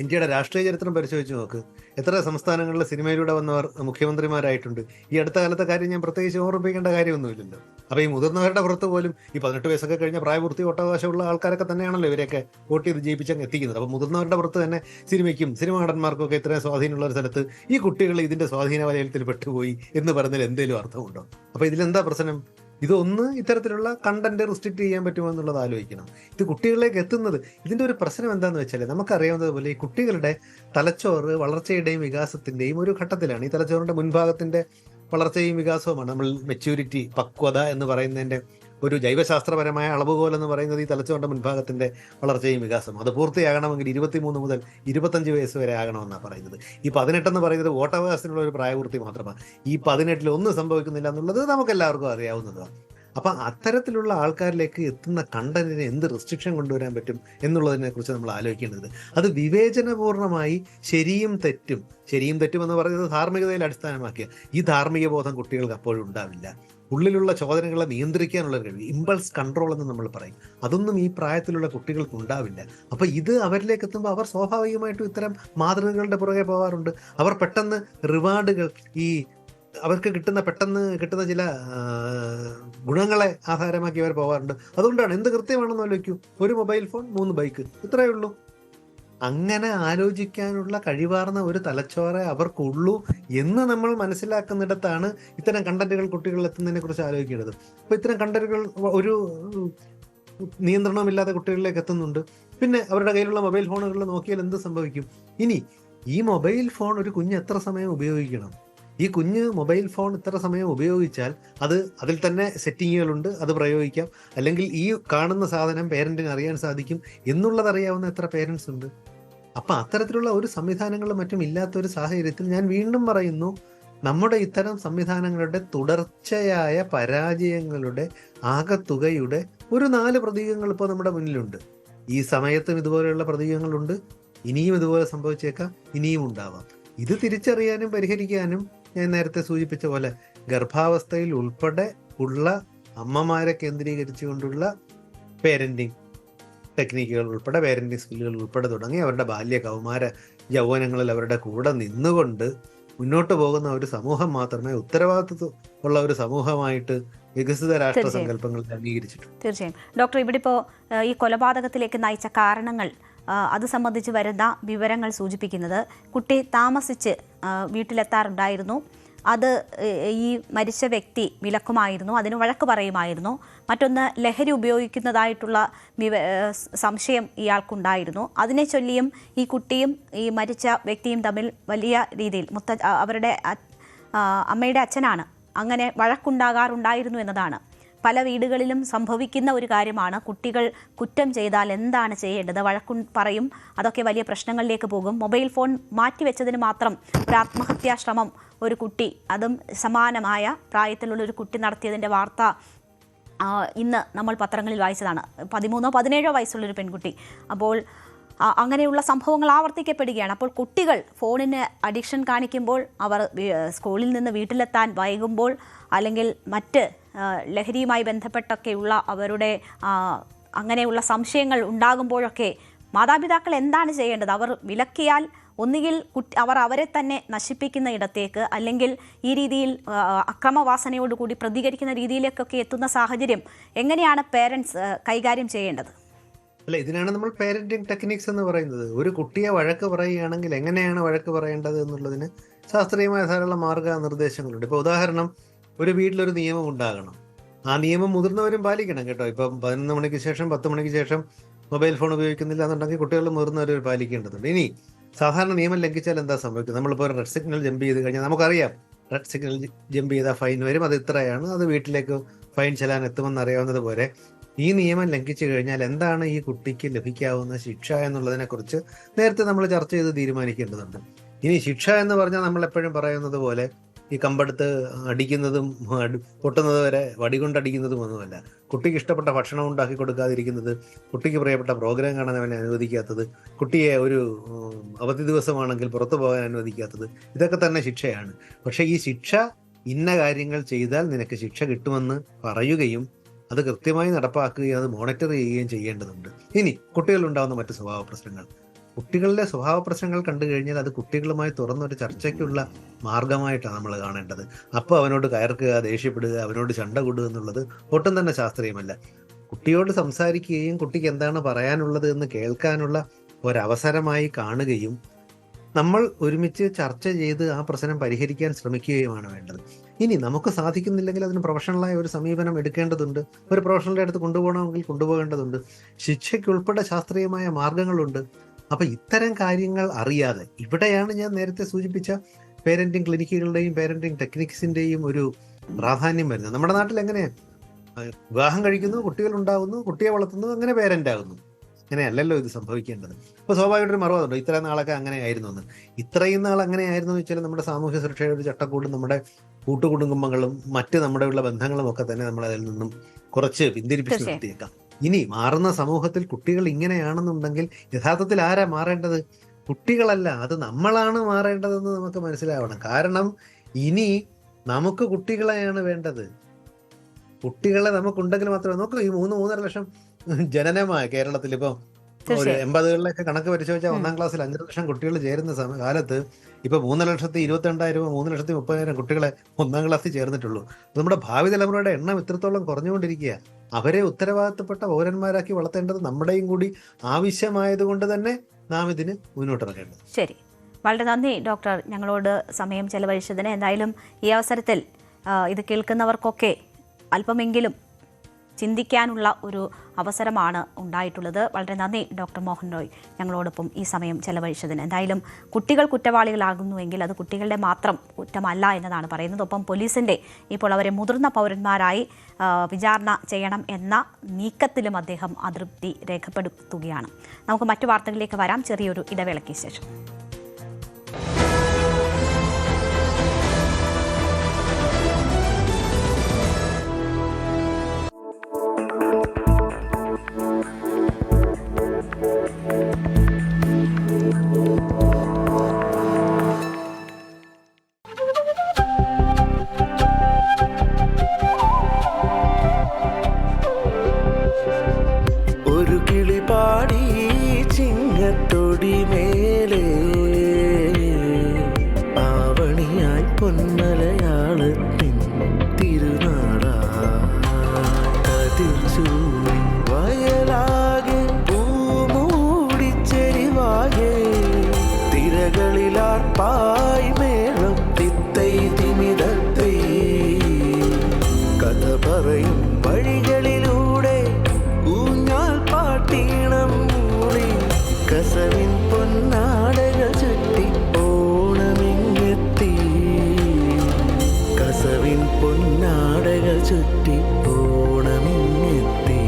ഇന്ത്യയുടെ രാഷ്ട്രീയ ചരിത്രം പരിശോധിച്ച് നോക്ക്, എത്ര സംസ്ഥാനങ്ങളിലെ സിനിമയിലൂടെ വന്നവർ മുഖ്യമന്ത്രിമാരായിട്ടുണ്ട്. ഈ അടുത്ത കാലത്തെ കാര്യം ഞാൻ പ്രത്യേകിച്ച് ഓർമ്മിപ്പിക്കേണ്ട കാര്യമൊന്നുമില്ലല്ലോ. അപ്പോൾ ഈ മുതിർന്നവരുടെ പുറത്ത് പോലും ഈ 18 വയസ്സൊക്കെ കഴിഞ്ഞ പ്രായപൂർത്തി വോട്ടവകാശമുള്ള ആൾക്കാരൊക്കെ തന്നെയാണല്ലോ ഇവരെയൊക്കെ വോട്ട് ചെയ്ത് ജയിപ്പിച്ചങ്ങ് എത്തിക്കുന്നത്. അപ്പോൾ മുതിർന്നവരുടെ പുറത്ത് തന്നെ സിനിമാ നടന്മാർക്കും ഒക്കെ ഇത്രയും സ്വാധീനമുള്ള ഒരു സ്ഥലത്ത് ഈ കുട്ടികൾ ഇതിന്റെ സ്വാധീന വലയത്തിൽ പെട്ടുപോയി എന്ന് പറഞ്ഞാൽ എന്തെങ്കിലും അർത്ഥമുണ്ടോ? അപ്പോൾ ഇതിലെന്താ പ്രശ്നം? ഇതൊന്ന് ഇത്തരത്തിലുള്ള കണ്ടന്റ് റിസ്ട്രിക്ട് ചെയ്യാൻ പറ്റുമോ എന്നുള്ളത് ആലോചിക്കണം. ഇത് കുട്ടികളിലേക്ക് എത്തുന്നത് ഇതിന്റെ ഒരു പ്രശ്നം എന്താന്ന് വെച്ചാൽ, നമുക്കറിയാവുന്നത് പോലെ ഈ കുട്ടികളുടെ തലച്ചോറ് വളർച്ചയുടെയും വികാസത്തിന്റെയും ഒരു ഘട്ടത്തിലാണ്. ഈ തലച്ചോറിന്റെ മുൻഭാഗത്തിന്റെ വളർച്ചയും വികാസവുമാണ് നമ്മൾ മെച്യൂരിറ്റി, പക്വത എന്ന് പറയുന്നതിന്റെ ഒരു ജൈവശാസ്ത്രപരമായ അളവുകോൽ എന്ന് പറയുന്നത് ഈ തലച്ചോറിന്റെ മുൻഭാഗത്തിന്റെ വളർച്ചയും വികാസം. അത് പൂർത്തിയാകണമെങ്കിൽ 23 മുതൽ 25 വയസ്സ് വരെ ആകണമെന്നാണ് പറയുന്നത്. ഈ 18 എന്ന് പറയുന്നത് വോട്ടവകാശത്തിനുള്ള ഒരു പ്രായപൂർത്തി മാത്രമാണ്. ഈ 18 ഒന്നും സംഭവിക്കുന്നില്ല എന്നുള്ളത് നമുക്ക് എല്ലാവർക്കും അറിയാവുന്നതാണ്. അപ്പം അത്തരത്തിലുള്ള ആൾക്കാരിലേക്ക് എത്തുന്ന കണ്ടന്റിന് എന്ത് റെസ്ട്രിക്ഷൻ കൊണ്ടുവരാൻ പറ്റും എന്നുള്ളതിനെ കുറിച്ച് നമ്മൾ ആലോചിക്കേണ്ടത്. അത് വിവേചനപൂർണ്ണമായി ശരിയും തെറ്റും എന്ന് പറയുന്നത് ധാർമ്മികതയിൽ അടിസ്ഥാനമാക്കിയ ഈ ധാർമ്മിക ബോധം കുട്ടികൾക്ക് അപ്പോഴും ഉണ്ടാവില്ല. ഉള്ളിലുള്ള ചോദനകളെ നിയന്ത്രിക്കാനുള്ള കഴിവ്, ഇമ്പൾസ് കൺട്രോൾ എന്ന് നമ്മൾ പറയും, അതൊന്നും ഈ പ്രായത്തിലുള്ള കുട്ടികൾക്ക് ഉണ്ടാവില്ല. അപ്പൊ ഇത് അവരിലേക്ക് എത്തുമ്പോൾ അവർ സ്വാഭാവികമായിട്ടും ഇത്തരം മാതൃകകളുടെ പുറകെ പോകാറുണ്ട്. അവർ പെട്ടെന്ന് റിവാർഡുകൾ, ഈ അവർക്ക് പെട്ടെന്ന് കിട്ടുന്ന ചില ഗുണങ്ങളെ ആധാരമാക്കി അവർ പോകാറുണ്ട്. അതുകൊണ്ടാണ് എന്ത് കൃത്യമാണെന്ന് ആലോചിക്കൂ, ഒരു മൊബൈൽ ഫോൺ 3 ബൈക്ക്, ഇത്രയേ ഉള്ളൂ. അങ്ങനെ ആലോചിക്കാനുള്ള കഴിവാർന്ന ഒരു തലച്ചോറെ അവർക്കുള്ളൂ എന്ന് നമ്മൾ മനസ്സിലാക്കുന്നിടത്താണ് ഇത്തരം കണ്ടന്റുകൾ കുട്ടികളിൽ എത്തുന്നതിനെ കുറിച്ച് ആലോചിക്കേണ്ടത്. അപ്പോൾ ഇത്തരം കണ്ടന്റുകൾ ഒരു നിയന്ത്രണമില്ലാതെ കുട്ടികളിലേക്ക് എത്തുന്നുണ്ട്. പിന്നെ അവരുടെ കയ്യിലുള്ള മൊബൈൽ ഫോണുകളിൽ നോക്കിയാൽ എന്ത് സംഭവിക്കും? ഇനി ഈ മൊബൈൽ ഫോൺ ഒരു കുഞ്ഞ് എത്ര സമയം ഉപയോഗിക്കണം? ഈ കുഞ്ഞ് മൊബൈൽ ഫോൺ ഇത്ര സമയം ഉപയോഗിച്ചാൽ അതിൽ തന്നെ സെറ്റിങ്ങുകളുണ്ട്, അത് പ്രയോഗിക്കാം. അല്ലെങ്കിൽ ഈ കാണുന്ന സാധനം പേരന്റിന് അറിയാൻ സാധിക്കും എന്നുള്ളത് അറിയാവുന്ന എത്ര പേരൻസ് ഉണ്ട്? അപ്പം അത്തരത്തിലുള്ള ഒരു സംവിധാനങ്ങളും മറ്റും ഇല്ലാത്തൊരു സാഹചര്യത്തിൽ ഞാൻ വീണ്ടും പറയുന്നു, നമ്മുടെ ഇത്തരം സംവിധാനങ്ങളുടെ തുടർച്ചയായ പരാജയങ്ങളുടെ ആകത്തുകയുടെ ഒരു 4 പ്രതീകങ്ങൾ ഇപ്പോൾ നമ്മുടെ മുന്നിലുണ്ട്. ഈ സമയത്തും ഇതുപോലെയുള്ള പ്രതീകങ്ങളുണ്ട്, ഇനിയും ഇതുപോലെ സംഭവിച്ചേക്കാം, ഇനിയും ഉണ്ടാവാം. ഇത് തിരിച്ചറിയാനും പരിഹരിക്കാനും ഞാൻ നേരത്തെ സൂചിപ്പിച്ച പോലെ ഗർഭാവസ്ഥയിൽ ഉൾപ്പെടെ ഉള്ള അമ്മമാരെ കേന്ദ്രീകരിച്ചുകൊണ്ടുള്ള പേരന്റിങ് ടെക്നിക്കുകൾ ഉൾപ്പെടെ, പേരന്റിങ് സ്കില്ലുകൾ ഉൾപ്പെടെ തുടങ്ങി അവരുടെ ബാല്യ കൗമാര യൗവനങ്ങളിൽ അവരുടെ കൂടെ നിന്നുകൊണ്ട് മുന്നോട്ട് പോകുന്ന ഒരു സമൂഹം മാത്രമേ ഉത്തരവാദിത്വം ഉള്ള ഒരു സമൂഹമായിട്ട് വികസിത രാഷ്ട്ര സങ്കല്പങ്ങൾ അംഗീകരിച്ചിട്ടുണ്ട്.
തീർച്ചയായും ഡോക്ടർ, ഇവിടെ ഇപ്പോൾ ഈ കൊലപാതകത്തിലേക്ക് നയിച്ച കാരണങ്ങൾ അത് സംബന്ധിച്ച് വരുന്ന വിവരങ്ങൾ സൂചിപ്പിക്കുന്നത് കുട്ടി താമസിച്ച് വീട്ടിലെത്താറുണ്ടായിരുന്നു. അത് ഈ മരിച്ച വ്യക്തി വിലക്കുമായിരുന്നു, അതിന് വഴക്ക് പറയുമായിരുന്നു. മറ്റൊന്ന്, ലഹരി ഉപയോഗിക്കുന്നതായിട്ടുള്ള സംശയം ഇയാൾക്കുണ്ടായിരുന്നു. അതിനെ ചൊല്ലിയും ഈ കുട്ടിയും ഈ മരിച്ച വ്യക്തിയും തമ്മിൽ വലിയ രീതിയിൽ അവരുടെ അമ്മയുടെ അച്ഛനാണ്, അങ്ങനെ വഴക്കുണ്ടാകാറുണ്ടായിരുന്നു എന്നതാണ് പല വീടുകളിലും സംഭവിക്കുന്ന ഒരു കാര്യമാണ്. കുട്ടികൾ കുറ്റം ചെയ്താൽ എന്താണ് ചെയ്യേണ്ടത്? പറയും, അതൊക്കെ വലിയ പ്രശ്നങ്ങളിലേക്ക് പോകും. മൊബൈൽ ഫോൺ മാറ്റിവെച്ചതിന് മാത്രം ഒരു ആത്മഹത്യാ ശ്രമം ഒരു കുട്ടി, അതും സമാനമായ പ്രായത്തിലുള്ള ഒരു കുട്ടി നടത്തിയതിൻ്റെ വാർത്ത ഇന്ന് നമ്മൾ പത്രങ്ങളിൽ വായിച്ചതാണ്. 13-17 വയസ്സുള്ളൊരു പെൺകുട്ടി. അപ്പോൾ അങ്ങനെയുള്ള സംഭവങ്ങൾ ആവർത്തിക്കപ്പെടുകയാണ്. അപ്പോൾ കുട്ടികൾ ഫോണിന് അഡിക്ഷൻ കാണിക്കുമ്പോൾ, അവർ സ്കൂളിൽ നിന്ന് വീട്ടിലെത്താൻ വൈകുമ്പോൾ, അല്ലെങ്കിൽ മറ്റ് ലഹരിയുമായി ബന്ധപ്പെട്ടൊക്കെയുള്ള അവരുടെ അങ്ങനെയുള്ള സംശയങ്ങൾ ഉണ്ടാകുമ്പോഴൊക്കെ മാതാപിതാക്കൾ എന്താണ് ചെയ്യേണ്ടത്? അവർ വിലക്കിയാൽ ഒന്നുകിൽ അവർ അവരെ തന്നെ നശിപ്പിക്കുന്ന ഇടത്തേക്ക്, അല്ലെങ്കിൽ ഈ രീതിയിൽ അക്രമവാസനയോടുകൂടി പ്രതികരിക്കുന്ന രീതിയിലേക്കൊക്കെ എത്തുന്ന സാഹചര്യം എങ്ങനെയാണ് പേരൻസ് കൈകാര്യം ചെയ്യേണ്ടത്?
അല്ല, ഇതിനാണ് നമ്മൾ പേരന്റിങ് ടെക്നിക്സ് എന്ന് പറയുന്നത്. ഒരു കുട്ടിയെ വഴക്ക് പറയുകയാണെങ്കിൽ എങ്ങനെയാണ് വഴക്ക് പറയേണ്ടത് എന്നുള്ളതിന് ശാസ്ത്രീയമായ ധാരാളം മാർഗനിർദ്ദേശങ്ങളുണ്ട്. ഇപ്പോൾ ഉദാഹരണം, ഒരു വീട്ടിലൊരു നിയമം ഉണ്ടാകണം. ആ നിയമം മുതിർന്നവരും പാലിക്കണം കേട്ടോ. ഇപ്പം 11 മണിക്ക് ശേഷം 10 മണിക്ക് ശേഷം മൊബൈൽ ഫോൺ ഉപയോഗിക്കുന്നില്ല എന്നുണ്ടെങ്കിൽ കുട്ടികൾ മുതിർന്നവർ പാലിക്കേണ്ടതുണ്ട്. ഇനി സാധാരണ നിയമം ലംഘിച്ചാൽ എന്താ സംഭവിക്കുന്നത്? നമ്മളിപ്പോൾ ഒരു റെഡ് സിഗ്നൽ ജമ്പ് ചെയ്ത് കഴിഞ്ഞാൽ നമുക്കറിയാം, റെഡ് സിഗ്നൽ ജമ്പ് ചെയ്താൽ ഫൈൻ വരും, അത് ഇത്രയാണ്, അത് വീട്ടിലേക്ക് ഫൈൻ ചെല്ലാൻ എത്തുമെന്ന് അറിയാവുന്നത് പോലെ ഈ നിയമം ലംഘിച്ചു കഴിഞ്ഞാൽ എന്താണ് ഈ കുട്ടിക്ക് ലഭിക്കാവുന്ന ശിക്ഷ എന്നുള്ളതിനെ കുറിച്ച് നേരത്തെ നമ്മൾ ചർച്ച ചെയ്ത് തീരുമാനിക്കേണ്ടതുണ്ട്. ഇനി ശിക്ഷ എന്ന് പറഞ്ഞാൽ നമ്മൾ എപ്പോഴും പറയുന്നത് പോലെ ഈ കമ്പെടുത്ത് അടിക്കുന്നതും പൊട്ടുന്നത് വരെ വടികൊണ്ടടിക്കുന്നതും ഒന്നുമല്ല. കുട്ടിക്ക് ഇഷ്ടപ്പെട്ട ഭക്ഷണം ഉണ്ടാക്കി കൊടുക്കാതിരിക്കുന്നത്, കുട്ടിക്ക് പ്രിയപ്പെട്ട പ്രോഗ്രാം കാണാൻ അവനെ അനുവദിക്കാത്തത്, കുട്ടിയെ ഒരു അവധി ദിവസമാണെങ്കിൽ പുറത്തു പോകാൻ അനുവദിക്കാത്തത്, ഇതൊക്കെ തന്നെ ശിക്ഷയാണ്. പക്ഷേ ഈ ശിക്ഷ ഇന്ന കാര്യങ്ങൾ ചെയ്താൽ നിനക്ക് ശിക്ഷ കിട്ടുമെന്ന് പറയുകയും അത് കൃത്യമായി നടപ്പാക്കുകയും അത് മോണിറ്റർ ചെയ്യുകയും ചെയ്യേണ്ടതുണ്ട്. ഇനി കുട്ടികളുണ്ടാകുന്ന മറ്റ് സ്വഭാവ പ്രശ്നങ്ങൾ, കുട്ടികളുടെ സ്വഭാവ പ്രശ്നങ്ങൾ കണ്ടു കഴിഞ്ഞാൽ അത് കുട്ടികളുമായി തുറന്നൊരു ചർച്ചയ്ക്കുള്ള മാർഗമായിട്ടാണ് നമ്മൾ കാണേണ്ടത്. അപ്പോൾ അവനോട് കയർക്കുക, ദേഷ്യപ്പെടുക, അവനോട് ചണ്ട കൂടുക എന്നുള്ളത് ഒട്ടും തന്നെ ശാസ്ത്രീയമല്ല. കുട്ടിയോട് സംസാരിക്കുകയും കുട്ടിക്ക് എന്താണ് പറയാനുള്ളത് എന്ന് കേൾക്കാനുള്ള ഒരവസരമായി കാണുകയും നമ്മൾ ഒരുമിച്ച് ചർച്ച ചെയ്ത് ആ പ്രശ്നം പരിഹരിക്കാൻ ശ്രമിക്കുകയുമാണ് വേണ്ടത്. ഇനി നമുക്ക് സാധിക്കുന്നില്ലെങ്കിൽ അതിന് പ്രൊഫഷണലായ ഒരു സമീപനം എടുക്കേണ്ടതുണ്ട്. ഒരു പ്രൊഫഷണലിൻ്റെ അടുത്ത് കൊണ്ടുപോകണമെങ്കിൽ കൊണ്ടുപോകേണ്ടതുണ്ട്. ശിക്ഷയ്ക്കുൾപ്പെടെ ശാസ്ത്രീയമായ മാർഗങ്ങളുണ്ട്. അപ്പം ഇത്തരം കാര്യങ്ങൾ അറിയാതെ, ഇവിടെയാണ് ഞാൻ നേരത്തെ സൂചിപ്പിച്ച പേരന്റിങ് ക്ലിനിക്കുകളുടെയും പേരന്റിങ് ടെക്നിക്സിൻ്റെയും ഒരു പ്രാധാന്യം വരുന്നത്. നമ്മുടെ നാട്ടിൽ എങ്ങനെയാണ് വിവാഹം കഴിക്കുന്നു, കുട്ടികൾ ഉണ്ടാകുന്നു, കുട്ടിയെ വളർത്തുന്നു, അങ്ങനെ പേരന്റ് ആകുന്നു. അങ്ങനെയല്ലല്ലോ ഇത് സംഭവിക്കേണ്ടത്. അപ്പോൾ സ്വാഭാവികമായിട്ടൊരു മറുവാദമുണ്ട്, ഇത്രയും നാളൊക്കെ അങ്ങനെ ആയിരുന്നു എന്ന്. ഇത്രയും നാൾ അങ്ങനെ ആയിരുന്നു എന്ന് വെച്ചാൽ നമ്മുടെ സാമൂഹ്യ സുരക്ഷയുടെ ഒരു ചട്ടക്കൂടും നമ്മുടെ കൂട്ടുകുടുംബങ്ങളും മറ്റ് നമ്മുടെ ഉള്ള ബന്ധങ്ങളും ഒക്കെ തന്നെ നമ്മൾ അതിൽ നിന്നും കുറച്ച് പിന്തിരിപ്പിച്ച് നിർത്തിയേക്കാം. ഇനി മാറുന്ന സമൂഹത്തിൽ കുട്ടികൾ ഇങ്ങനെയാണെന്നുണ്ടെങ്കിൽ യഥാർത്ഥത്തിൽ ആരാ മാറേണ്ടത്? കുട്ടികളല്ല, അത് നമ്മളാണ് മാറേണ്ടതെന്ന് നമുക്ക് മനസ്സിലാവണം. കാരണം ഇനി നമുക്ക് കുട്ടികളെയാണ് വേണ്ടത്. കുട്ടികളെ നമുക്കുണ്ടെങ്കിൽ മാത്രമേ നോക്കൂ. ഈ 3-3.5 ലക്ഷം ജനനമായ കേരളത്തിൽ ഇപ്പം ഒരു 80കളിലൊക്കെ കണക്ക് പരിശോധിച്ചാൽ 1ാം ക്ലാസ്സിൽ 5 ലക്ഷം കുട്ടികൾ ചേരുന്ന കാലത്ത് ഇപ്പൊ 3,22,000 3,30,000 കുട്ടികളെ 1ാം ക്ലാസ്സിൽ ചേർന്നിട്ടുള്ളൂ. നമ്മുടെ ഭാവി തലമുറയുടെ എണ്ണം ഇത്രത്തോളം കുറഞ്ഞുകൊണ്ടിരിക്കുക. അവരെ ഉത്തരവാദിത്തപ്പെട്ട പൗരന്മാരാക്കി വളർത്തേണ്ടത് നമ്മുടെയും കൂടി ആവശ്യമായതുകൊണ്ട് തന്നെ നാം ഇതിന് മുന്നോട്ടിറങ്ങേണ്ടത്.
ശരി, വളരെ നന്ദി ഡോക്ടർ, ഞങ്ങളോട് സമയം ചെലവഴിച്ചതിന്. എന്തായാലും ഈ അവസരത്തിൽ ഇത് കേൾക്കുന്നവർക്കൊക്കെ അല്പമെങ്കിലും ചിന്തിക്കാനുള്ള ഒരു അവസരമാണ് ഉണ്ടായിട്ടുള്ളത്. വളരെ നന്ദി ഡോക്ടർ മോഹൻ റോയ്, ഞങ്ങളോടൊപ്പം ഈ സമയം ചെലവഴിച്ചതിന്. എന്തായാലും കുട്ടികൾ കുറ്റവാളികളാകുന്നുവെങ്കിൽ അത് കുട്ടികളുടെ മാത്രം കുറ്റമല്ല എന്നതാണ് പറയുന്നത്. ഒപ്പം പോലീസിൻ്റെ ഇപ്പോൾ അവരെ മുതിർന്ന പൗരന്മാരായി വിചാരണ ചെയ്യണം എന്ന നീക്കത്തിലും അദ്ദേഹം അതൃപ്തി രേഖപ്പെടുത്തുകയാണ്. നമുക്ക് മറ്റു വാർത്തകളിലേക്ക് വരാം, ചെറിയൊരു ഇടവേളയ്ക്ക് ശേഷം.
ഒരു കിളി പാടി ചിങ്ങത്തൊടി മേലെ പൊന്നിൻ പൊന്നാടകൾ ചുറ്റി ഓണമിങ്ങെത്തി.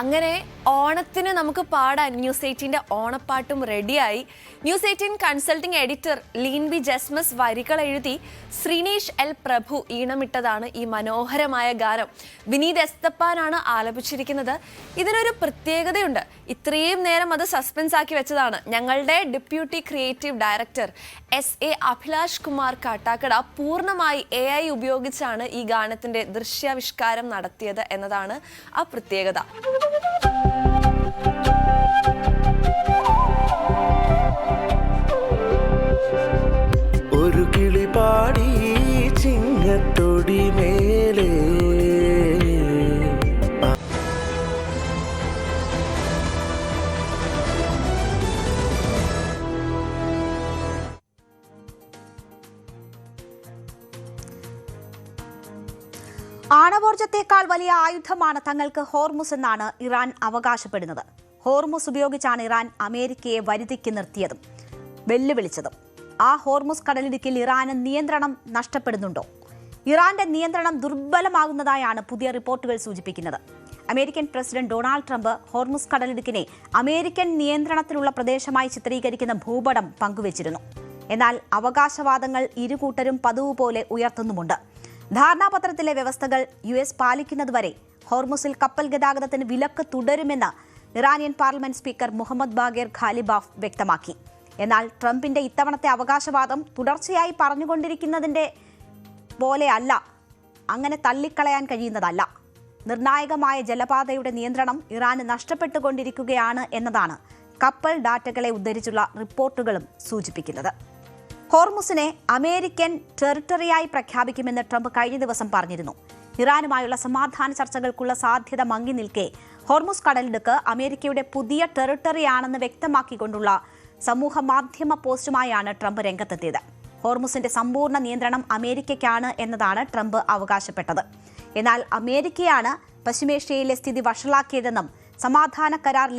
അങ്ങനെ ഓണത്തിന് നമുക്ക് പാടാൻ ന്യൂസ് 18ന്റെ ഓണപ്പാട്ടും റെഡിയായി. News 18 consulting editor Leen B Jesmas വരികൾ എഴുതി ശ്രീനേഷ് എൽ പ്രഭു ഈണമിട്ടതാണ് ഈ മനോഹരമായ ഗാനം. വിനീത് എസ്തപ്പാനാണ് ആലപിച്ചിരിക്കുന്നത്. ഇതിനൊരു പ്രത്യേകതയുണ്ട്. ഇത്രയും നേരം അത് സസ്പെൻസ് ആക്കി വെച്ചതാണ് ഞങ്ങളുടെ deputy creative director SA Abhilash Kumar Kattakada പൂർണ്ണമായി AI ഉപയോഗിച്ചാണ് ഈ ഗാനത്തിന്റെ ദൃശ്യാവിഷ്കാരം നടത്തിയത് എന്നതാണ് ആ പ്രത്യേകത.
ഒരു കിളി പാടി ചിങ്ങത്തൊടി മേലെ
ആണവോർജത്തേക്കാൾ വലിയ ആയുധമാണ് തങ്ങൾക്ക് ഹോർമുസ് എന്നാണ് ഇറാൻ അവകാശപ്പെടുന്നത്. ഹോർമുസ് ഉപയോഗിച്ചാണ് ഇറാൻ അമേരിക്കയെ വരുതിക്ക് നിർത്തിയതും വെല്ലുവിളിച്ചതും. ആ ഹോർമുസ് കടലിടുക്കിൽ ഇറാന് നിയന്ത്രണം നഷ്ടപ്പെടുന്നുണ്ടോ? ഇറാന്റെ നിയന്ത്രണം ദുർബലമാകുന്നതായാണ് പുതിയ റിപ്പോർട്ടുകൾ സൂചിപ്പിക്കുന്നത്. American president Donald Trump Hormuz കടലിടുക്കിനെ അമേരിക്കൻ നിയന്ത്രണത്തിലുള്ള പ്രദേശമായി ചിത്രീകരിക്കുന്ന ഭൂപടം പങ്കുവച്ചിരുന്നു. എന്നാൽ അവകാശവാദങ്ങൾ ഇരുകൂട്ടരും പതിവ് പോലെ ഉയർത്തുന്നുമുണ്ട്. ധാരണാപത്രത്തിലെ വ്യവസ്ഥകൾ US പാലിക്കുന്നതുവരെ ഹോർമുസിൽ കപ്പൽ ഗതാഗതത്തിന് വിലക്ക് തുടരുമെന്ന് Iranian parliament speaker Mohammad Bagher Ghalibaf വ്യക്തമാക്കി. എന്നാൽ ട്രംപിന്റെ ഇത്തവണത്തെ അവകാശവാദം തുടർച്ചയായി പറഞ്ഞുകൊണ്ടിരിക്കുന്നതിന്റെ പോലെയല്ല, അങ്ങനെ തള്ളിക്കളയാൻ കഴിയുന്നതല്ല. നിർണായകമായ ജലപാതയുടെ നിയന്ത്രണം ഇറാന് നഷ്ടപ്പെട്ടുകൊണ്ടിരിക്കുകയാണ് എന്നതാണ് കപ്പൽ ഡാറ്റകളെ ഉദ്ധരിച്ചുള്ള റിപ്പോർട്ടുകളും സൂചിപ്പിക്കുന്നത്. ഹോർമുസിനെ അമേരിക്കൻ ടെറിട്ടറിയായി പ്രഖ്യാപിക്കുമെന്ന് ട്രംപ് കഴിഞ്ഞ ദിവസം പറഞ്ഞിരുന്നു. ഇറാനുമായുള്ള സമാധാന ചർച്ചകൾക്കുള്ള സാധ്യത മങ്ങി നിൽക്കെ ഹോർമുസ് കടലിടുക്ക് അമേരിക്കയുടെ പുതിയ ടെറിട്ടറിയാണെന്ന് വ്യക്തമാക്കിക്കൊണ്ടുള്ള സമൂഹ മാധ്യമ പോസ്റ്റുമായാണ് ട്രംപ് രംഗത്തെത്തിയത്. ഹോർമുസിന്റെ സമ്പൂർണ്ണ നിയന്ത്രണം അമേരിക്കയ്ക്കാണ് എന്നതാണ് ട്രംപ് അവകാശപ്പെട്ടത്. എന്നാൽ അമേരിക്കയാണ് പശ്ചിമേഷ്യയിലെ സ്ഥിതി വഷളാക്കിയതെന്നും സമാധാന കരാർ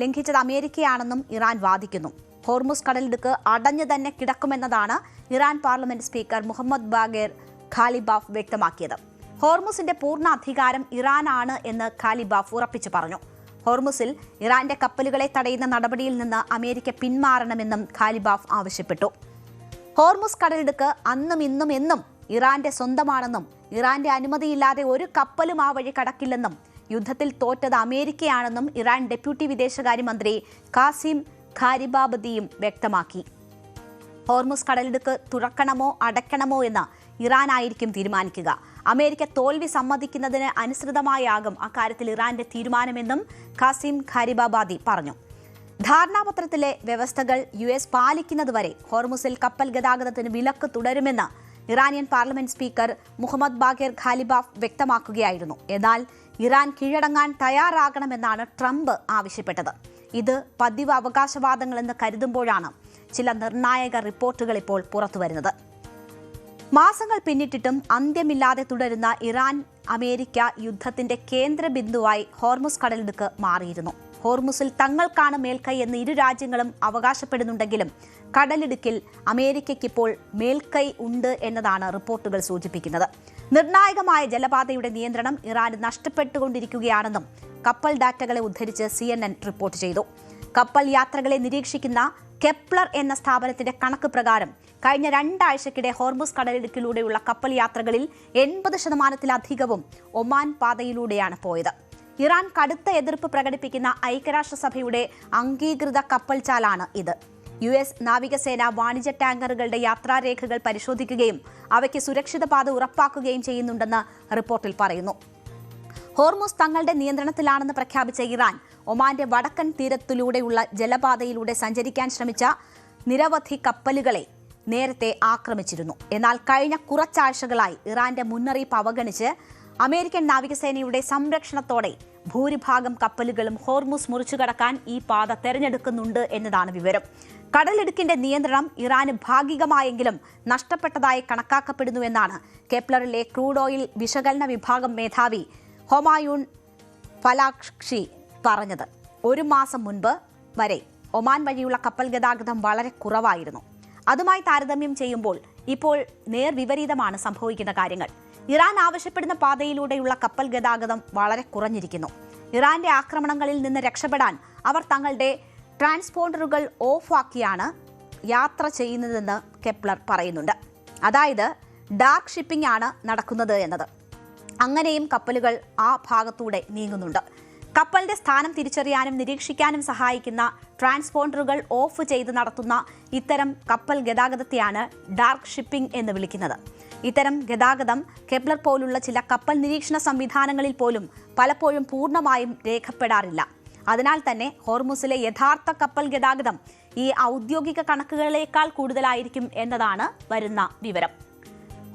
ലംഘിച്ചത് അമേരിക്കയാണെന്നും ഇറാൻ വാദിക്കുന്നു. ഹോർമുസ് കടലിടുക്ക് അടഞ്ഞു തന്നെ കിടക്കുമെന്നതാണ് Iran parliament speaker Mohammad Bagher Ghalibaf വ്യക്തമാക്കിയത്. ഹോർമുസിന്റെ പൂർണ്ണ അധികാരം ഇറാനാണ് എന്ന് ഖാലിബാഫ് ഉറപ്പിച്ചു പറഞ്ഞു. ഹോർമുസിൽ ഇറാന്റെ കപ്പലുകളെ തടയുന്ന നടപടിയിൽ നിന്ന് അമേരിക്ക പിന്മാറണമെന്നും ഖാലിബാഫ് ആവശ്യപ്പെട്ടു. ഹോർമുസ് കടലിടുക്ക് അന്നും ഇന്നും എന്നും ഇറാന്റെ സ്വന്തമാണെന്നും ഇറാന്റെ അനുമതിയില്ലാതെ ഒരു കപ്പലും ആ വഴി കടക്കില്ലെന്നും യുദ്ധത്തിൽ തോറ്റത് അമേരിക്കയാണെന്നും ഇറാൻ ഡെപ്യൂട്ടി വിദേശകാര്യമന്ത്രി കാസിം ഖാരിബാബദിയും വ്യക്തമാക്കി. ഹോർമുസ് കടലിടുക്ക് തുറക്കണമോ അടയ്ക്കണമോ എന്ന് ഇറാനായിരിക്കും തീരുമാനിക്കുക. അമേരിക്ക തോൽവി സമ്മതിക്കുന്നതിന് അനുസൃതമായാകും അക്കാര്യത്തിൽ ഇറാന്റെ തീരുമാനമെന്നും കാസിം ഖാരിബാബാദി പറഞ്ഞു. ധാരണാപത്രത്തിലെ വ്യവസ്ഥകൾ US പാലിക്കുന്നതുവരെ ഹോർമുസിൽ കപ്പൽ ഗതാഗതത്തിന് വിലക്ക് തുടരുമെന്ന് Iranian parliament speaker Mohammad Bagher Ghalibaf വ്യക്തമാക്കുകയായിരുന്നു. എന്നാൽ ഇറാൻ കീഴടങ്ങാൻ തയ്യാറാകണമെന്നാണ് ട്രംപ് ആവശ്യപ്പെട്ടത്. ഇത് പതിവ് അവകാശവാദങ്ങളെന്ന് കരുതുമ്പോഴാണ് ചില നിർണായക റിപ്പോർട്ടുകൾ ഇപ്പോൾ പുറത്തുവരുന്നത്. മാസങ്ങൾ പിന്നിട്ടിട്ടും അന്ത്യമില്ലാതെ തുടരുന്ന ഇറാൻ അമേരിക്ക യുദ്ധത്തിന്റെ കേന്ദ്ര ബിന്ദുവായി ഹോർമുസ് കടലിടുക്ക് മാറിയിരുന്നു. ഹോർമുസിൽ തങ്ങൾക്കാണ് മേൽക്കൈ എന്ന് ഇരു രാജ്യങ്ങളും അവകാശപ്പെടുന്നുണ്ടെങ്കിലും കടലിടുക്കിൽ അമേരിക്കയ്ക്കിപ്പോൾ മേൽക്കൈ ഉണ്ട് എന്നതാണ് റിപ്പോർട്ടുകൾ സൂചിപ്പിക്കുന്നത്. നിർണായകമായ ജലപാതയുടെ നിയന്ത്രണം ഇറാന് നഷ്ടപ്പെട്ടുകൊണ്ടിരിക്കുകയാണെന്നും കപ്പൽ ഡാറ്റകളെ ഉദ്ധരിച്ച് CNN റിപ്പോർട്ട് ചെയ്തു. കപ്പൽ യാത്രകളെ നിരീക്ഷിക്കുന്ന കെപ്ലർ എന്ന സ്ഥാപനത്തിന്റെ കണക്ക് പ്രകാരം കഴിഞ്ഞ 2 ആഴ്ചക്കിടെ ഹോർമുസ് കടലിടുക്കിലൂടെയുള്ള കപ്പൽ യാത്രകളിൽ 80% ഒമാൻ പാതയിലൂടെയാണ് പോയത്. ഇറാൻ കടുത്ത എതിർപ്പ് പ്രകടിപ്പിക്കുന്ന ഐക്യരാഷ്ട്രസഭയുടെ അംഗീകൃത കപ്പൽചാലാണ് ഇത്. US നാവികസേന വാണിജ്യ ടാങ്കറുകളുടെ യാത്രാരേഖകൾ പരിശോധിക്കുകയും അവയ്ക്ക് സുരക്ഷിത പാത ഉറപ്പാക്കുകയും ചെയ്യുന്നുണ്ടെന്ന് റിപ്പോർട്ടിൽ പറയുന്നു. ഹോർമുസ് തങ്ങളുടെ നിയന്ത്രണത്തിലാണെന്ന് പ്രഖ്യാപിച്ച ഇറാൻ ഒമാന്റെ വടക്കൻ തീരത്തിലൂടെയുള്ള ജലപാതയിലൂടെ സഞ്ചരിക്കാൻ ശ്രമിച്ച നിരവധി കപ്പലുകളെ നേരത്തെ ആക്രമിച്ചിരുന്നു. എന്നാൽ കഴിഞ്ഞ കുറച്ചാഴ്ചകളായി ഇറാന്റെ മുന്നറിയിപ്പ് അവഗണിച്ച് അമേരിക്കൻ നാവികസേനയുടെ സംരക്ഷണത്തോടെ ഭൂരിഭാഗം കപ്പലുകളും ഹോർമുസ് മുറിച്ചുകടക്കാൻ ഈ പാത തെരഞ്ഞെടുക്കുന്നുണ്ട് എന്നതാണ് വിവരം. കടലിടുക്കിന്റെ നിയന്ത്രണം ഇറാന് ഭാഗികമായെങ്കിലും നഷ്ടപ്പെട്ടതായി കണക്കാക്കപ്പെടുന്നുവെന്നാണ് കെപ്ലറിലെ ക്രൂഡ് ഓയിൽ വിശകലന വിഭാഗം മേധാവി ഹൊമായൂൺ ഫലാക്ഷി പറഞ്ഞത്. 1 മാസം മുൻപ് വരെ ഒമാൻ വഴിയുള്ള കപ്പൽ ഗതാഗതം വളരെ കുറവായിരുന്നു. അതുമായി താരതമ്യം ചെയ്യുമ്പോൾ ഇപ്പോൾ നേർവിപരീതമാണ് സംഭവിക്കുന്ന കാര്യങ്ങൾ. ഇറാൻ ആവശ്യപ്പെടുന്ന പാതയിലൂടെയുള്ള കപ്പൽ ഗതാഗതം വളരെ കുറഞ്ഞിരിക്കുന്നു. ഇറാന്റെ ആക്രമണങ്ങളിൽ നിന്ന് രക്ഷപ്പെടാൻ അവർ തങ്ങളുടെ ട്രാൻസ്പോണ്ടറുകൾ ഓഫാക്കിയാണ് യാത്ര ചെയ്യുന്നതെന്ന് കെപ്ലർ പറയുന്നുണ്ട്. അതായത് ഡാർക്ക് ഷിപ്പിംഗ് ആണ് നടക്കുന്നത് എന്നത്. അങ്ങനെയും കപ്പലുകൾ ആ ഭാഗത്തൂടെ നീങ്ങുന്നുണ്ട്. കപ്പലിന്റെ സ്ഥാനം തിരിച്ചറിയാനും നിരീക്ഷിക്കാനും സഹായിക്കുന്ന ട്രാൻസ്പോണ്ടറുകൾ ഓഫ് ചെയ്ത് നടത്തുന്ന ഇത്തരം കപ്പൽ ഗതാഗതത്തെയാണ് ഡാർക്ക് ഷിപ്പിംഗ് എന്ന് വിളിക്കുന്നത്. ഇത്തരം ഗതാഗതം കെപ്ലർ പോലുള്ള ചില കപ്പൽ നിരീക്ഷണ സംവിധാനങ്ങളിൽ പോലും പലപ്പോഴും പൂർണ്ണമായും രേഖപ്പെടാറില്ല. അതിനാൽ തന്നെ ഹോർമുസിലെ യഥാർത്ഥ കപ്പൽ ഗതാഗതം ഈ ഔദ്യോഗിക കണക്കുകളേക്കാൾ കൂടുതലായിരിക്കും എന്നതാണ് വരുന്ന വിവരം.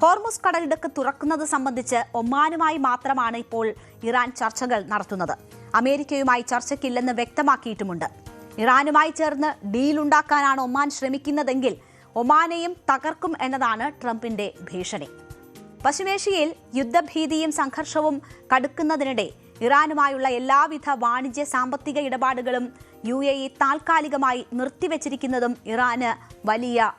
ഹോർമുസ് കടലിടുക്ക് തുറക്കുന്നത് സംബന്ധിച്ച് ഒമാനുമായി മാത്രമാണ് ഇപ്പോൾ ഇറാൻ ചർച്ചകൾ നടത്തുന്നത്. അമേരിക്കയുമായി ചർച്ചയ്ക്കില്ലെന്ന് വ്യക്തമാക്കിയിട്ടുമുണ്ട്. ഇറാനുമായി ചേർന്ന് ഡീലുണ്ടാക്കാനാണ് ഒമാൻ ശ്രമിക്കുന്നതെങ്കിൽ ഒമാനെയും തകർക്കും എന്നതാണ് ട്രംപിന്റെ ഭീഷണി. പശ്ചിമേഷ്യയിൽ യുദ്ധഭീതിയും സംഘർഷവും കടുക്കുന്നതിനിടെ ഇറാനുമായുള്ള എല്ലാവിധ വാണിജ്യ സാമ്പത്തിക ഇടപാടുകളും UAE താൽക്കാലികമായി നിർത്തിവെച്ചിരിക്കുന്നതും ഇറാന് വലിയ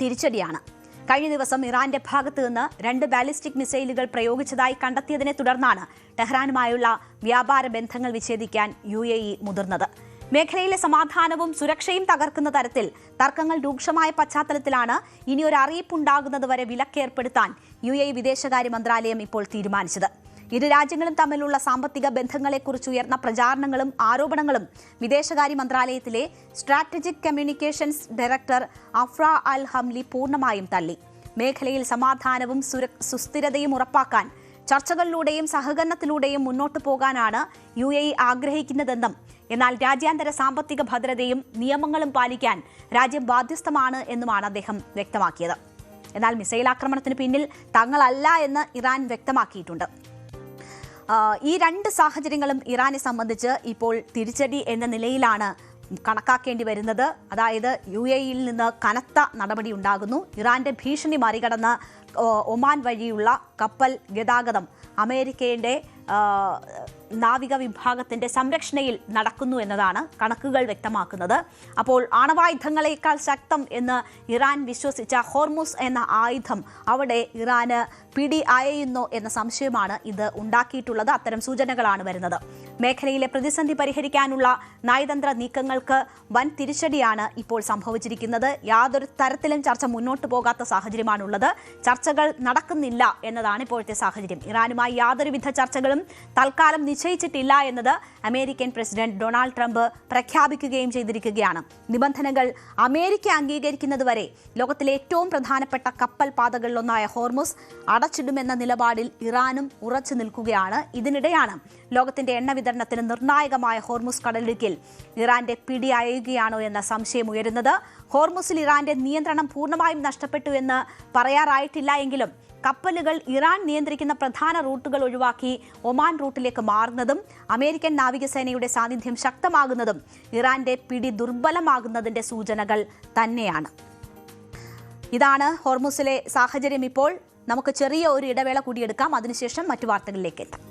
തിരിച്ചടിയാണ്. കഴിഞ്ഞ ദിവസം ഇറാന്റെ ഭാഗത്തു നിന്ന് 2 ബാലിസ്റ്റിക് മിസൈലുകൾ പ്രയോഗിച്ചതായി കണ്ടെത്തിയതിനെ തുടർന്നാണ് ടെഹ്റാനുമായുള്ള വ്യാപാര ബന്ധങ്ങൾ വിച്ഛേദിക്കാൻ UAE മുതിർന്നത്. മേഖലയിലെ സമാധാനവും സുരക്ഷയും തകർക്കുന്ന തരത്തിൽ തർക്കങ്ങൾ രൂക്ഷമായ പശ്ചാത്തലത്തിലാണ് ഇനിയൊരു അറിയിപ്പുണ്ടാകുന്നതുവരെ വിലക്കേർപ്പെടുത്താൻ UAE വിദേശകാര്യ മന്ത്രാലയം ഇപ്പോൾ തീരുമാനിച്ചത്. ഇരു രാജ്യങ്ങളും തമ്മിലുള്ള സാമ്പത്തിക ബന്ധങ്ങളെക്കുറിച്ച് ഉയർന്ന പ്രചാരണങ്ങളും ആരോപണങ്ങളും വിദേശകാര്യ മന്ത്രാലയത്തിലെ സ്ട്രാറ്റജിക് കമ്മ്യൂണിക്കേഷൻസ് ഡയറക്ടർ അഫ്ര അൽ ഹംലി പൂർണ്ണമായും തള്ളി. മേഖലയിൽ സമാധാനവും സുസ്ഥിരതയും ഉറപ്പാക്കാൻ ചർച്ചകളിലൂടെയും സഹകരണത്തിലൂടെയും മുന്നോട്ടു പോകാനാണ് UAE ആഗ്രഹിക്കുന്നതെന്നും എന്നാൽ രാജ്യാന്തര സാമ്പത്തിക ഭദ്രതയും നിയമങ്ങളും പാലിക്കാൻ രാജ്യം ബാധ്യസ്ഥമാണ് എന്നുമാണ് അദ്ദേഹം വ്യക്തമാക്കിയത്. എന്നാൽ മിസൈൽ ആക്രമണത്തിന് പിന്നിൽ തങ്ങളല്ല എന്ന് ഇറാൻ വ്യക്തമാക്കിയിട്ടുണ്ട്. ഈ 2 സാഹചര്യങ്ങളും ഇറാനെ സംബന്ധിച്ച് ഇപ്പോൾ തിരിച്ചടി എന്ന നിലയിലാണ് കണക്കാക്കേണ്ടി വരുന്നത്. അതായത് UAEയിൽ നിന്ന് കനത്ത നടപടി ഉണ്ടാകുന്നു. ഇറാന്റെ ഭീഷണി മറികടന്ന് ഒമാൻ വഴിയുള്ള കപ്പൽ ഗതാഗതം അമേരിക്കയുടെ നാവിക വിഭാഗത്തിന്റെ സംരക്ഷണയിൽ നടക്കുന്നു എന്നതാണ് കണക്കുകൾ വ്യക്തമാക്കുന്നത്. അപ്പോൾ ആണവായുധങ്ങളെക്കാൾ ശക്തം എന്ന് ഇറാൻ വിശ്വസിച്ച ഹോർമുസ് എന്ന ആയുധം അവിടെ ഇറാന് പിടി അയയുന്നോ എന്ന സംശയമാണ് ഇത് ഉണ്ടാക്കിയിട്ടുള്ളത്. അത്തരം സൂചനകളാണ് വരുന്നത്. മേഖലയിലെ പ്രതിസന്ധി പരിഹരിക്കാനുള്ള നയതന്ത്ര നീക്കങ്ങൾക്ക് വൻ തിരിച്ചടിയാണ് ഇപ്പോൾ സംഭവിച്ചിരിക്കുന്നത്. യാതൊരു തരത്തിലും ചർച്ച മുന്നോട്ട് പോകാത്ത സാഹചര്യമാണുള്ളത്. ചർച്ചകൾ നടക്കുന്നില്ല എന്നതാണ് ഇപ്പോഴത്തെ സാഹചര്യം. ഇറാനുമായി യാതൊരുവിധ ചർച്ചകളും തൽക്കാലം നിശ്ചയിച്ചിട്ടില്ല എന്നത് അമേരിക്കൻ പ്രസിഡന്റ് ഡൊണാൾഡ് ട്രംപ് പ്രഖ്യാപിക്കുകയും ചെയ്തിരിക്കുകയാണ്. നിബന്ധനകൾ അമേരിക്ക അംഗീകരിക്കുന്നതുവരെ ലോകത്തിലെ ഏറ്റവും പ്രധാനപ്പെട്ട കപ്പൽ പാതകളിലൊന്നായ ഹോർമുസ് അടച്ചിടുമെന്ന നിലപാടിൽ ഇറാനും ഉറച്ചു നിൽക്കുകയാണ്. ഇതിനിടെയാണ് ലോകത്തിന്റെ എണ്ണ വിതരണത്തിന് നിർണായകമായ ഹോർമുസ് കടലിടുക്കിൽ ഇറാന്റെ പിടി അയയുകയാണോ എന്ന സംശയം ഉയരുന്നത്. ഹോർമുസിൽ ഇറാന്റെ നിയന്ത്രണം പൂർണ്ണമായും നഷ്ടപ്പെട്ടു എന്ന് പറയാറായിട്ടില്ല എങ്കിലും കപ്പലുകൾ ഇറാൻ നിയന്ത്രിക്കുന്ന പ്രധാന റൂട്ടുകൾ ഒഴിവാക്കി ഒമാൻ റൂട്ടിലേക്ക് മാറുന്നതും അമേരിക്കൻ നാവികസേനയുടെ സാന്നിധ്യം ശക്തമാകുന്നതും ഇറാന്റെ പിടി ദുർബലമാകുന്നതിന്റെ സൂചനകൾ തന്നെയാണ്. ഇതാണ് ഹോർമുസിലെ സാഹചര്യം. ഇപ്പോൾ നമുക്ക് ചെറിയ ഒരു ഇടവേള കൂടിയെടുക്കാം. അതിനുശേഷം മറ്റു വാർത്തകളിലേക്ക് എത്താം.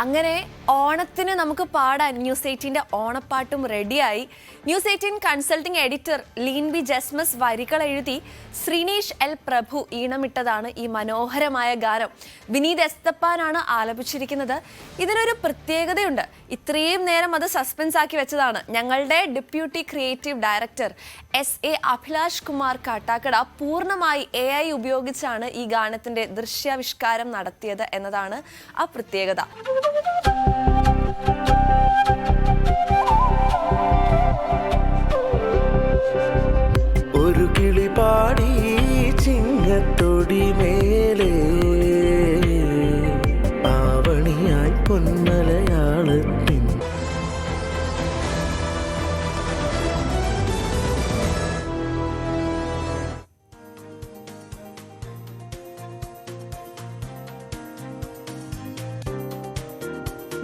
അങ്ങനെ ഓണത്തിന് നമുക്ക് പാടാൻ ന്യൂസ് 18ന്റെ ഓണപ്പാട്ടും റെഡിയായി. News 18 consulting editor Leen B Jesmas വരികൾ എഴുതി ശ്രീനേഷ് എൽ പ്രഭു ഈണമിട്ടതാണ് ഈ മനോഹരമായ ഗാനം. വിനീത് എസ്തപ്പാനാണ് ആലപിച്ചിരിക്കുന്നത്. ഇതിനൊരു പ്രത്യേകതയുണ്ട്. ഇത്രയും നേരം അത് സസ്പെൻസ് ആക്കി വെച്ചതാണ് ഞങ്ങളുടെ deputy creative director SA Abhilash Kumar Kattakada പൂർണ്ണമായി AI ഉപയോഗിച്ചാണ് ഈ ഗാനത്തിന്റെ ദൃശ്യാവിഷ്കാരം നടത്തിയത് എന്നതാണ് ആ പ്രത്യേകത.
ഒരു കിളി പാടി ചിങ്ങത്തൊടി മേലെ ആവണിയായി പൊന്മലയാളത്തിൻ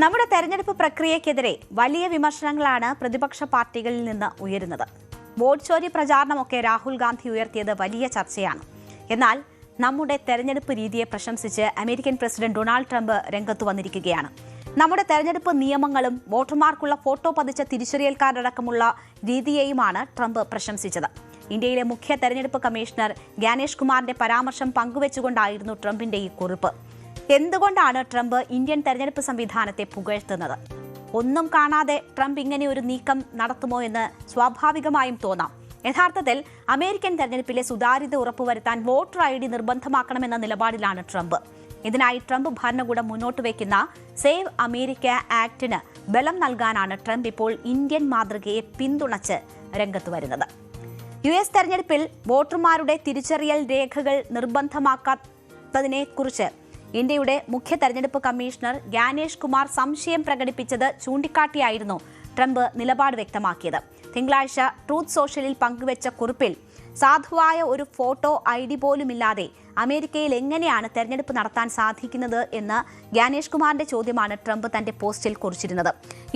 നമ്മുടെ തെരഞ്ഞെടുപ്പ് പ്രക്രിയക്കെതിരെ വലിയ വിമർശനങ്ങളാണ് പ്രതിപക്ഷ പാർട്ടികളിൽ നിന്ന് ഉയരുന്നത്. വോട്ട് ചോരി പ്രചാരണമൊക്കെ രാഹുൽ ഗാന്ധി ഉയർത്തിയത് വലിയ ചർച്ചയാണ്. എന്നാൽ നമ്മുടെ തെരഞ്ഞെടുപ്പ് രീതിയെ പ്രശംസിച്ച് അമേരിക്കൻ പ്രസിഡന്റ് ഡൊണാൾഡ് ട്രംപ് രംഗത്ത് വന്നിരിക്കുകയാണ്. നമ്മുടെ തെരഞ്ഞെടുപ്പ് നിയമങ്ങളും വോട്ടർമാർക്കുള്ള ഫോട്ടോ പതിച്ച തിരിച്ചറിയൽ കാർഡ് അടക്കമുള്ള രീതിയെയുമാണ് ട്രംപ് പ്രശംസിച്ചത്. ഇന്ത്യയിലെ മുഖ്യ തെരഞ്ഞെടുപ്പ് കമ്മീഷണർ ഗ്യാനേഷ് കുമാറിന്റെ പരാമർശം പങ്കുവെച്ചുകൊണ്ടായിരുന്നു ട്രംപിന്റെ ഈ കുറിപ്പ്. എന്തുകൊണ്ടാണ് ട്രംപ് ഇന്ത്യൻ തെരഞ്ഞെടുപ്പ് സംവിധാനത്തെ പുകഴ്ത്തുന്നത്? ഒന്നും കാണാതെ ട്രംപ് ഇങ്ങനെ ഒരു നീക്കം നടത്തുമോ എന്ന് സ്വാഭാവികമായും തോന്നാം. യഥാർത്ഥത്തിൽ അമേരിക്കൻ തെരഞ്ഞെടുപ്പിലെ സുതാര്യത ഉറപ്പുവരുത്താൻ വോട്ടർ ID നിർബന്ധമാക്കണമെന്ന നിലപാടിലാണ് ട്രംപ്. ഇതിനായി ട്രംപ് ഭരണകൂടം മുന്നോട്ട് വയ്ക്കുന്ന സേവ് അമേരിക്ക ആക്ടിന് ബലം നൽകാനാണ് ട്രംപ് ഇപ്പോൾ ഇന്ത്യൻ മാതൃകയെ പിന്തുണച്ച് രംഗത്ത് വരുന്നത്. US തെരഞ്ഞെടുപ്പിൽ വോട്ടർമാരുടെ തിരിച്ചറിയൽ രേഖകൾ നിർബന്ധമാക്കാത്തതിനെക്കുറിച്ച് ഇന്ത്യയുടെ മുഖ്യ തെരഞ്ഞെടുപ്പ് കമ്മീഷണർ ഗ്യാനേഷ് കുമാർ സംശയം പ്രകടിപ്പിച്ചത് ചൂണ്ടിക്കാട്ടിയായിരുന്നു ട്രംപ് നിലപാട് വ്യക്തമാക്കിയത്. തിങ്കളാഴ്ച ട്രൂത്ത് സോഷ്യലിൽ പങ്കുവച്ച കുറിപ്പിൽ സാധുവായ ഒരു ഫോട്ടോ ID പോലുമില്ലാതെ അമേരിക്കയിൽ എങ്ങനെയാണ് തെരഞ്ഞെടുപ്പ് നടത്താൻ സാധിക്കുന്നത് എന്ന ഗ്യാനേഷ് കുമാറിന്റെ ചോദ്യമാണ് ട്രംപ് തന്റെ പോസ്റ്റിൽ കുറിച്ചിരുന്നത്.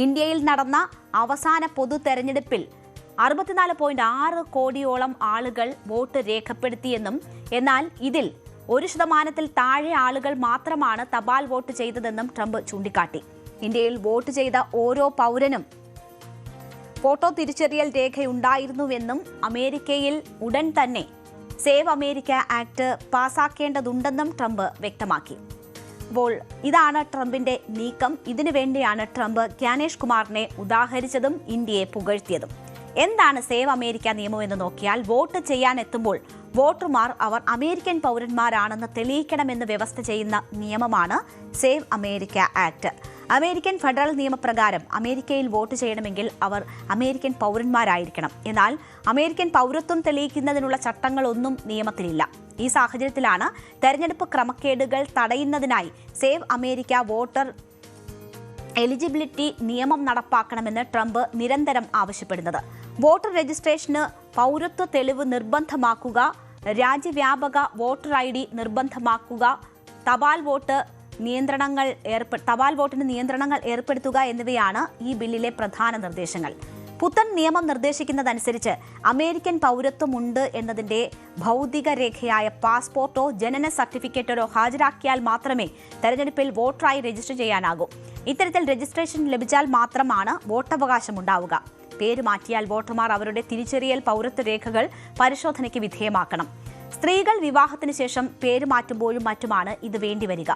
ഇന്ത്യയിൽ നടന്ന അവസാന പൊതു തെരഞ്ഞെടുപ്പിൽ 64.6 കോടിയോളം ആളുകൾ വോട്ട് രേഖപ്പെടുത്തിയെന്നും എന്നാൽ ഇതിൽ 1% താഴെ ആളുകൾ മാത്രമാണ് തപാൽ വോട്ട് ചെയ്തതെന്നും ട്രംപ് ചൂണ്ടിക്കാട്ടി. ഇന്ത്യയിൽ വോട്ട് ചെയ്ത ഓരോ പൗരനും ഫോട്ടോ തിരിച്ചറിയൽ രേഖയുണ്ടായിരുന്നുവെന്നും അമേരിക്കയിൽ ഉടൻ തന്നെ സേവ് അമേരിക്ക ആക്ട് പാസാക്കേണ്ടതുണ്ടെന്നും ട്രംപ് വ്യക്തമാക്കി. അപ്പോൾ ഇതാണ് ട്രംപിന്റെ നീക്കം. ഇതിനു വേണ്ടിയാണ് ട്രംപ് ഗ്യാനേഷ് കുമാറിനെ ഉദാഹരിച്ചതും ഇന്ത്യയെ പുകഴ്ത്തിയതും. എന്താണ് സേവ് അമേരിക്ക നിയമം എന്ന് നോക്കിയാൽ വോട്ട് ചെയ്യാൻ എത്തുമ്പോൾ വോട്ടർമാർ അവർ അമേരിക്കൻ പൗരന്മാരാണെന്ന് തെളിയിക്കണമെന്ന് വ്യവസ്ഥ ചെയ്യുന്ന നിയമമാണ് save America act. American federal നിയമപ്രകാരം അമേരിക്കയിൽ വോട്ട് ചെയ്യണമെങ്കിൽ അവർ അമേരിക്കൻ പൗരന്മാരായിരിക്കണം. എന്നാൽ അമേരിക്കൻ പൗരത്വം തെളിയിക്കുന്നതിനുള്ള ചട്ടങ്ങളൊന്നും നിയമത്തിലില്ല. ഈ സാഹചര്യത്തിലാണ് തെരഞ്ഞെടുപ്പ് ക്രമക്കേടുകൾ തടയുന്നതിനായി സേവ് അമേരിക്ക വോട്ടർ എലിജിബിലിറ്റി നിയമം നടപ്പാക്കണമെന്ന് ട്രംപ് നിരന്തരം ആവശ്യപ്പെടുന്നത്. വോട്ടർ രജിസ്ട്രേഷന് പൗരത്വ തെളിവ് നിർബന്ധമാക്കുക, രാജ്യവ്യാപക വോട്ടർ ID നിർബന്ധമാക്കുക, തപാൽ വോട്ടിന് നിയന്ത്രണങ്ങൾ ഏർപ്പെടുത്തുക എന്നിവയാണ് ഈ ബില്ലിലെ പ്രധാന നിർദ്ദേശങ്ങൾ. പുത്തൻ നിയമം നിർദ്ദേശിക്കുന്നതനുസരിച്ച് അമേരിക്കൻ പൗരത്വമുണ്ട് എന്നതിന്റെ ഭൗതിക രേഖയായ പാസ്പോർട്ടോ ജനന സർട്ടിഫിക്കറ്റോ ഹാജരാക്കിയാൽ മാത്രമേ തെരഞ്ഞെടുപ്പിൽ വോട്ടറായി രജിസ്റ്റർ ചെയ്യാനാകൂ. ഇത്തരത്തിൽ രജിസ്ട്രേഷൻ ലഭിച്ചാൽ മാത്രമാണ് വോട്ടവകാശം ഉണ്ടാവുക. പേര് മാറ്റിയാൽ വോട്ടർമാർ അവരുടെ തിരിച്ചറിയൽ പൗരത്വ രേഖകൾ പരിശോധനയ്ക്ക് വിധേയമാക്കണം. സ്ത്രീകൾ വിവാഹത്തിന് ശേഷം പേര് മാറ്റുമ്പോഴും മറ്റുമാണ് ഇത് വേണ്ടിവരിക.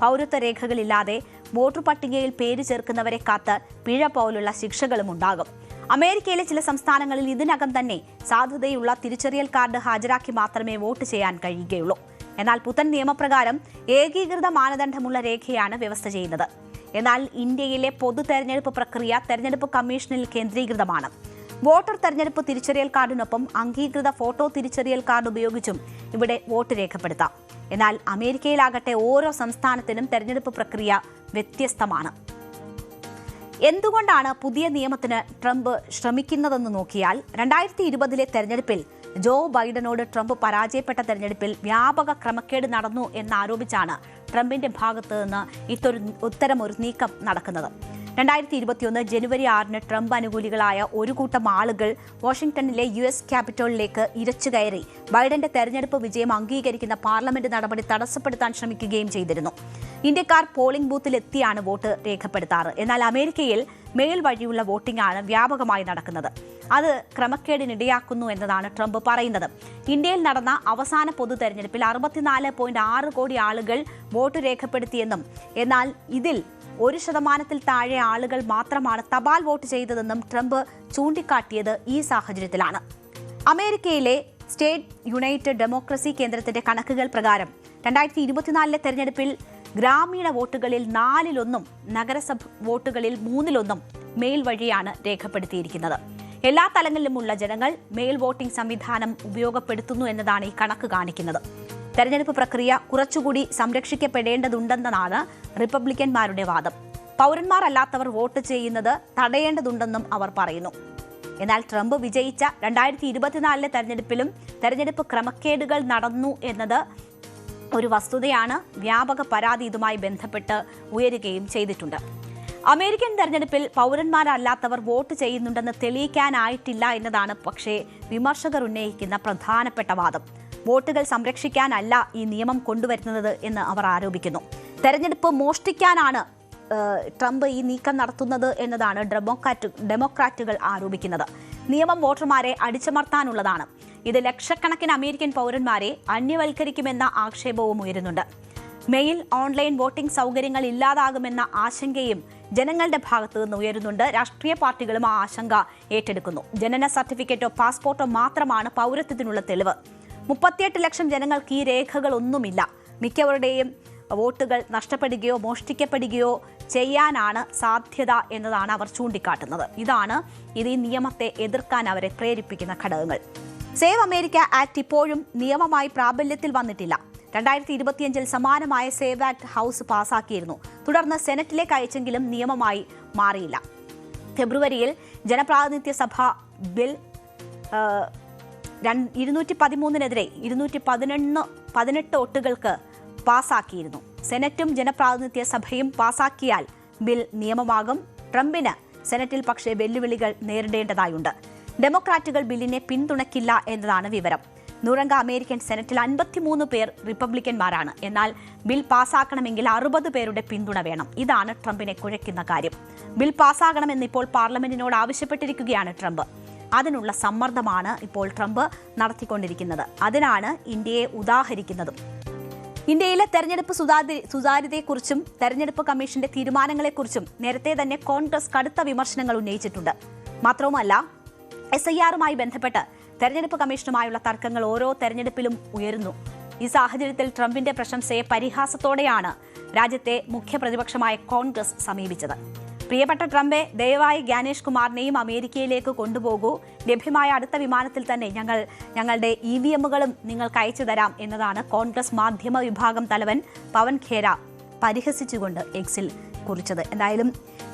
പൗരത്വ രേഖകളില്ലാതെ വോട്ടർ പട്ടികയിൽ പേര് ചേർക്കുന്നവരെ കാത്ത് പിഴ പോലുള്ള ശിക്ഷകളും ഉണ്ടാകും. അമേരിക്കയിലെ ചില സംസ്ഥാനങ്ങളിൽ ഇതിനകം തന്നെ സാധുതയുള്ള തിരിച്ചറിയൽ കാർഡ് ഹാജരാക്കി മാത്രമേ വോട്ട് ചെയ്യാൻ കഴിയുകയുള്ളൂ. എന്നാൽ പുത്തൻ നിയമപ്രകാരം ഏകീകൃത മാനദണ്ഡമുള്ള രേഖയാണ് വ്യവസ്ഥ ചെയ്യുന്നത്. എന്നാൽ ഇന്ത്യയിലെ പൊതു തെരഞ്ഞെടുപ്പ് പ്രക്രിയ തെരഞ്ഞെടുപ്പ് കമ്മീഷനിൽ കേന്ദ്രീകൃതമാണ്. വോട്ടർ തെരഞ്ഞെടുപ്പ് തിരിച്ചറിയൽ കാർഡിനൊപ്പം അംഗീകൃത ഫോട്ടോ തിരിച്ചറിയൽ കാർഡ് ഉപയോഗിച്ചും ഇവിടെ വോട്ട് രേഖപ്പെടുത്താം. എന്നാൽ അമേരിക്കയിലാകട്ടെ ഓരോ സംസ്ഥാനത്തിനും തെരഞ്ഞെടുപ്പ് പ്രക്രിയ വ്യത്യസ്തമാണ്. എന്തുകൊണ്ടാണ് പുതിയ നിയമത്തിന് ട്രംപ് ശ്രമിക്കുന്നതെന്ന് നോക്കിയാൽ 2020 തെരഞ്ഞെടുപ്പിൽ ജോ ബൈഡനോട് ട്രംപ് പരാജയപ്പെട്ട തെരഞ്ഞെടുപ്പിൽ വ്യാപക ക്രമക്കേട് നടന്നു എന്നാരോപിച്ചാണ് ട്രംപിന്റെ ഭാഗത്ത് നിന്ന് ഇത്തരം ഒരു നീക്കം നടക്കുന്നത്. 2021 ജനുവരി 6 ട്രംപ് അനുകൂലികളായ ഒരു കൂട്ടം ആളുകൾ വാഷിംഗ്ടണിലെ US ക്യാപിറ്റോളിലേക്ക് ഇരച്ചുകയറി ബൈഡന്റെ തെരഞ്ഞെടുപ്പ് വിജയം അംഗീകരിക്കുന്ന പാർലമെന്റ് നടപടി തടസ്സപ്പെടുത്താൻ ശ്രമിക്കുകയും ചെയ്തിരുന്നു. ഇന്ത്യക്കാർ പോളിംഗ് ബൂത്തിലെത്തിയാണ് വോട്ട് രേഖപ്പെടുത്താറ്. എന്നാൽ അമേരിക്കയിൽ മെയിൽ വഴിയുള്ള വോട്ടിംഗ് ആണ് വ്യാപകമായി നടക്കുന്നത്. അത് ക്രമക്കേടിനിടയാക്കുന്നു എന്നതാണ് ട്രംപ് പറയുന്നത്. ഇന്ത്യയിൽ നടന്ന അവസാന പൊതു തെരഞ്ഞെടുപ്പിൽ 64.6 കോടി ആളുകൾ വോട്ട് രേഖപ്പെടുത്തിയെന്നും എന്നാൽ ഇതിൽ 1% താഴെ ആളുകൾ മാത്രമാണ് തപാൽ വോട്ട് ചെയ്തതെന്നും ട്രംപ് ചൂണ്ടിക്കാട്ടിയത് ഈ സാഹചര്യത്തിലാണ്. അമേരിക്കയിലെ സ്റ്റേറ്റ് യുണൈറ്റഡ് ഡെമോക്രസി കേന്ദ്രത്തിന്റെ കണക്കുകൾ പ്രകാരം 2024 തെരഞ്ഞെടുപ്പിൽ ഗ്രാമീണ വോട്ടുകളിൽ 4/1 നഗരസഭ വോട്ടുകളിൽ 3/1 മെയിൽ വഴിയാണ് രേഖപ്പെടുത്തിയിരിക്കുന്നത്. എല്ലാ തലങ്ങളിലുമുള്ള ജനങ്ങൾ മെയിൽ വോട്ടിംഗ് സംവിധാനം ഉപയോഗപ്പെടുത്തുന്നു എന്നതാണ് ഈ കണക്ക് കാണിക്കുന്നത്. തെരഞ്ഞെടുപ്പ് പ്രക്രിയ കുറച്ചുകൂടി സംരക്ഷിക്കപ്പെടേണ്ടതുണ്ടെന്നാണ് റിപ്പബ്ലിക്കന്മാരുടെ വാദം. പൗരന്മാരല്ലാത്തവർ വോട്ട് ചെയ്യുന്നത് തടയേണ്ടതുണ്ടെന്നും അവർ പറയുന്നു. എന്നാൽ ട്രംപ് വിജയിച്ച 2024 തെരഞ്ഞെടുപ്പിലും തെരഞ്ഞെടുപ്പ് ക്രമക്കേടുകൾ നടന്നു എന്നത് ഒരു വസ്തുതയാണ്. വ്യാപക പരാതി ഇതുമായി ബന്ധപ്പെട്ട് ഉയരുകയും ചെയ്തിട്ടുണ്ട്. അമേരിക്കൻ തെരഞ്ഞെടുപ്പിൽ പൗരന്മാരല്ലാത്തവർ വോട്ട് ചെയ്യുന്നുണ്ടെന്ന് തെളിയിക്കാനായിട്ടില്ല എന്നതാണ് പക്ഷേ വിമർശകർ ഉന്നയിക്കുന്ന പ്രധാനപ്പെട്ട വാദം. വോട്ടുകൾ സംരക്ഷിക്കാനല്ല ഈ നിയമം കൊണ്ടുവരുന്നത് എന്ന് അവർ ആരോപിക്കുന്നു. തെരഞ്ഞെടുപ്പ് മോഷ്ടിക്കാനാണ് ട്രംപ് ഈ നീക്കം നടത്തുന്നത് എന്നതാണ് ഡെമോക്രാറ്റുകൾ ആരോപിക്കുന്നത്. നിയമം വോട്ടർമാരെ അടിച്ചമർത്താനുള്ളതാണ്. ഇത് ലക്ഷക്കണക്കിന് അമേരിക്കൻ പൗരന്മാരെ അന്യവൽക്കരിക്കുമെന്ന ആക്ഷേപവും ഉയരുന്നുണ്ട്. മെയിൽ ഓൺലൈൻ വോട്ടിംഗ് സൗകര്യങ്ങൾ ഇല്ലാതാകുമെന്ന ആശങ്കയും ജനങ്ങളുടെ ഭാഗത്തു നിന്ന് ഉയരുന്നുണ്ട്. രാഷ്ട്രീയ പാർട്ടികളും ആ ആശങ്ക ഏറ്റെടുക്കുന്നു. ജനന സർട്ടിഫിക്കറ്റോ പാസ്പോർട്ടോ മാത്രമാണ് പൗരത്വത്തിനുള്ള തെളിവ്. 38 ലക്ഷം ജനങ്ങൾക്ക് ഈ രേഖകളൊന്നുമില്ല. മിക്കവരുടെയും വോട്ടുകൾ നഷ്ടപ്പെടുകയോ മോഷ്ടിക്കപ്പെടുകയോ ചെയ്യാനാണ് സാധ്യത എന്നതാണ് അവർ ചൂണ്ടിക്കാട്ടുന്നത്. ഇത് ഈ നിയമത്തെ എതിർക്കാൻ അവരെ പ്രേരിപ്പിക്കുന്ന ഘടകങ്ങൾ. സേവ് അമേരിക്ക ആക്ട് ഇപ്പോഴും നിയമമായി പ്രാബല്യത്തിൽ വന്നിട്ടില്ല. 2025 സമാനമായ സേവ് ആക്ട് ഹൗസ് പാസാക്കിയിരുന്നു. തുടർന്ന് സെനറ്റിലേക്ക് അയച്ചെങ്കിലും നിയമമായി മാറിയില്ല. ഫെബ്രുവരിയിൽ ജനപ്രാതിനിധ്യ സഭ ബിൽ 213-നെതിരെ 218 വോട്ടുകൾക്ക് പാസാക്കിയിരുന്നു. സെനറ്റും ജനപ്രാതിനിധ്യ സഭയും പാസാക്കിയാൽ ബിൽ നിയമമാകും. ട്രംപിന് സെനറ്റിൽ പക്ഷേ വെല്ലുവിളികൾ നേരിടേണ്ടതായുണ്ട്. ഡെമോക്രാറ്റുകൾ ബില്ലിനെ പിന്തുണയ്ക്കില്ല എന്നതാണ് വിവരം. 100 അമേരിക്കൻ സെനറ്റിൽ 53 പേർ റിപ്പബ്ലിക്കന്മാരാണ്. എന്നാൽ ബിൽ പാസ്സാക്കണമെങ്കിൽ 60 പേരുടെ പിന്തുണ വേണം. ഇതാണ് ട്രംപിനെ കുഴയ്ക്കുന്ന കാര്യം. ബിൽ പാസ്സാകണമെന്ന് ഇപ്പോൾ പാർലമെന്റിനോട് ആവശ്യപ്പെട്ടിരിക്കുകയാണ് ട്രംപ്. അതിനുള്ള സമ്മർദ്ദമാണ് ഇപ്പോൾ ട്രംപ് നടത്തിക്കൊണ്ടിരിക്കുന്നത്. അതിനാണ് ഇന്ത്യയെ ഉദാഹരിക്കുന്നതും. ഇന്ത്യയിലെ തെരഞ്ഞെടുപ്പ് സുതാര്യതയെക്കുറിച്ചും തെരഞ്ഞെടുപ്പ് കമ്മീഷന്റെ തീരുമാനങ്ങളെക്കുറിച്ചും നേരത്തെ തന്നെ കോൺഗ്രസ് കടുത്ത വിമർശനങ്ങൾ ഉന്നയിച്ചിട്ടുണ്ട്. മാത്രവുമല്ല, SIRമായി ബന്ധപ്പെട്ട് തെരഞ്ഞെടുപ്പ് കമ്മീഷനുമായുള്ള തർക്കങ്ങൾ ഓരോ തെരഞ്ഞെടുപ്പിലും ഉയരുന്നു. ഈ സാഹചര്യത്തിൽ ട്രംപിന്റെ പ്രശംസയെ പരിഹാസത്തോടെയാണ് രാജ്യത്തെ മുഖ്യ പ്രതിപക്ഷമായ കോൺഗ്രസ് സമീപിച്ചത്. പ്രിയപ്പെട്ട ട്രംപെ, ദയവായി ജ്ഞാനേഷ് കുമാറിനെയും അമേരിക്കയിലേക്ക് കൊണ്ടുപോകൂ. ലഭ്യമായ അടുത്ത വിമാനത്തിൽ തന്നെ ഞങ്ങളുടെ EVMകളും നിങ്ങൾക്ക് അയച്ചു തരാം എന്നതാണ് കോൺഗ്രസ് മാധ്യമ വിഭാഗം തലവൻ പവൻ ഖേര പരിഹസിച്ചുകൊണ്ട് എക്സിൽ കുറിച്ചത്. എന്തായാലും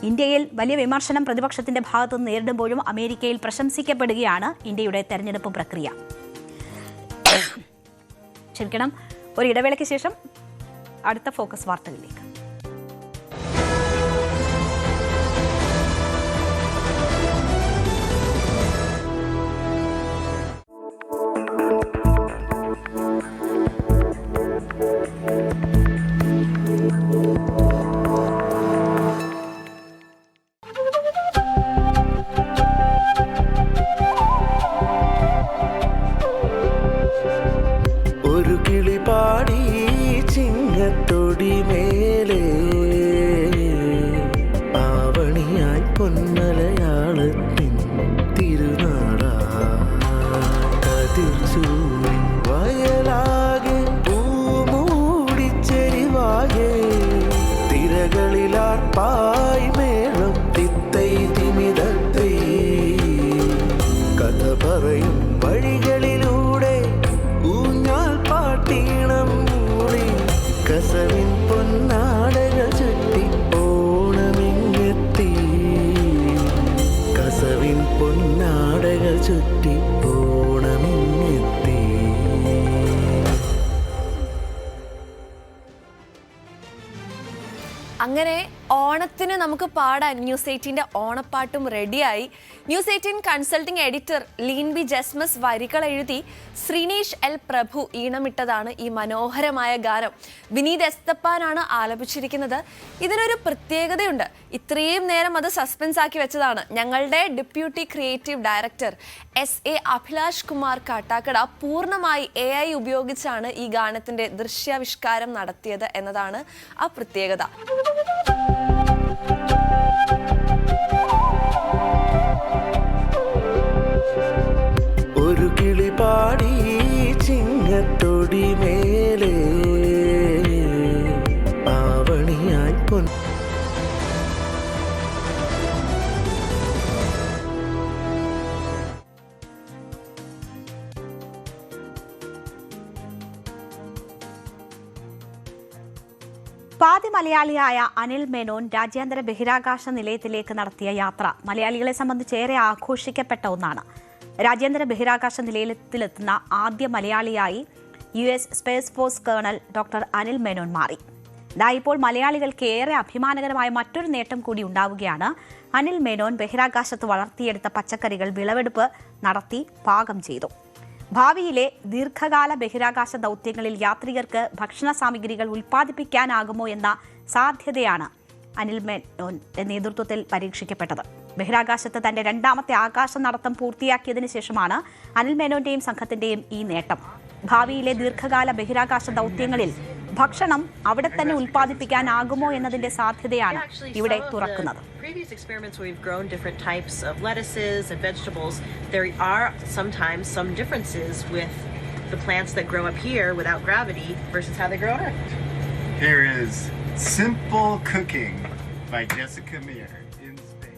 ഇന്ത്യയിൽ വലിയ വിമർശനം പ്രതിപക്ഷത്തിന്റെ ഭാഗത്തുനിന്ന് നേരിടുമ്പോഴും അമേരിക്കയിൽ പ്രശംസിക്കപ്പെടുകയാണ് ഇന്ത്യയുടെ തെരഞ്ഞെടുപ്പ് പ്രക്രിയ. ക്ഷമിക്കണം, ഒരു ഇടവേളയ്ക്ക് ശേഷം അടുത്ത ഫോക്കസ് വാർത്തകളിലേക്ക്.
ഒരു കിളി പാടി ചിങ്ങത്തൊടി മേലെ ആവണിയായി പൊന്മലയാളത്തിൻ തിരുനാടാ കതിർച്ചൂടി വയലാകെ പൂമൂടിച്ചെരിവാകെ തിരകളിലാർപ്പായി മേളം തിത്തൈ തിമിതത്തൈ കഥ പറയും വഴികളിലൂടെ ഊഞ്ഞാൽ പാട്ടീണം മൂളി കസവിൻ പൊന്നാടകൾ ചുറ്റി ഓണമിങ്ങെത്തി കസവിൻ പൊന്നാടകൾ ചുറ്റി ഓണമിങ്ങെത്തി.
അങ്ങനെ ഓണത്തിന് നമുക്ക് പാടാൻ ന്യൂസ് 18ന്റെ ഓണപ്പാട്ടും റെഡിയായി. News 18 consulting editor Leen B Jesmas വരികൾ എഴുതി ശ്രീനേഷ് എൽ പ്രഭു ഈണമിട്ടതാണ് ഈ മനോഹരമായ ഗാനം. വിനീത് എസ്തപ്പാനാണ് ആലപിച്ചിരിക്കുന്നത്. ഇതിനൊരു പ്രത്യേകതയുണ്ട്. ഇത്രയും നേരം അത് സസ്പെൻസ് ആക്കി വെച്ചതാണ് ഞങ്ങളുടെ deputy creative director SA Abhilash Kumar Kattakada പൂർണ്ണമായി AI ഉപയോഗിച്ചാണ് ഈ ഗാനത്തിന്റെ ദൃശ്യാവിഷ്കാരം നടത്തിയത് എന്നതാണ് ആ പ്രത്യേകത.
ഒരു കിളി പാടി ചിങ്ങത്തൊടി മേലെ ആവണിയായി പൊൻ
പാതി മലയാളിയായ അനിൽ മേനോൻ രാജ്യാന്തര ബഹിരാകാശ നിലയത്തിലേക്ക് നടത്തിയ യാത്ര മലയാളികളെ സംബന്ധിച്ച് ഏറെ ആഘോഷിക്കപ്പെട്ട ഒന്നാണ്. രാജ്യാന്തര ബഹിരാകാശ നിലയത്തിലെത്തുന്ന ആദ്യ മലയാളിയായി US space force colonel doctor Anil Menon മാറി. ഇപ്പോൾ മലയാളികൾക്ക് ഏറെ അഭിമാനകരമായ മറ്റൊരു നേട്ടം കൂടി ഉണ്ടാവുകയാണ്. അനിൽ മേനോൻ ബഹിരാകാശത്ത് വളർത്തിയെടുത്ത പച്ചക്കറികൾ വിളവെടുപ്പ് നടത്തി പാകം ചെയ്തു. ഭാവിയിലെ ദീർഘകാല ബഹിരാകാശ ദൗത്യങ്ങളിൽ യാത്രികർക്ക് ഭക്ഷണ സാമഗ്രികൾ ഉൽപ്പാദിപ്പിക്കാനാകുമോ എന്ന സാധ്യതയാണ് അനിൽ മേനോന്റെ നേതൃത്വത്തിൽ പരീക്ഷിക്കപ്പെട്ടത്. ബഹിരാകാശത്ത് തന്റെ രണ്ടാമത്തെ ആകാശ നടത്തം പൂർത്തിയാക്കിയതിനു ശേഷമാണ് അനിൽ മേനോന്റെയും സംഘത്തിന്റെയും ഈ നേട്ടം. ഭാവിയിലെ ദീർഘകാല ബഹിരാകാശ ദൗത്യങ്ങളിൽ ഭക്ഷണം അവിടെ തന്നെ ഉൽപ്പാദിപ്പിക്കാനാകുമോ എന്നതിന്റെ സാധ്യതയാണ് ഇവിടെ തുറക്കുന്നത്.
Previous experiments where we've grown different types of lettuces and vegetables, there are sometimes some differences with the plants that grow up here without gravity versus how they grow on Earth.
Here is Simple Cooking by Jessica Meir in Spain.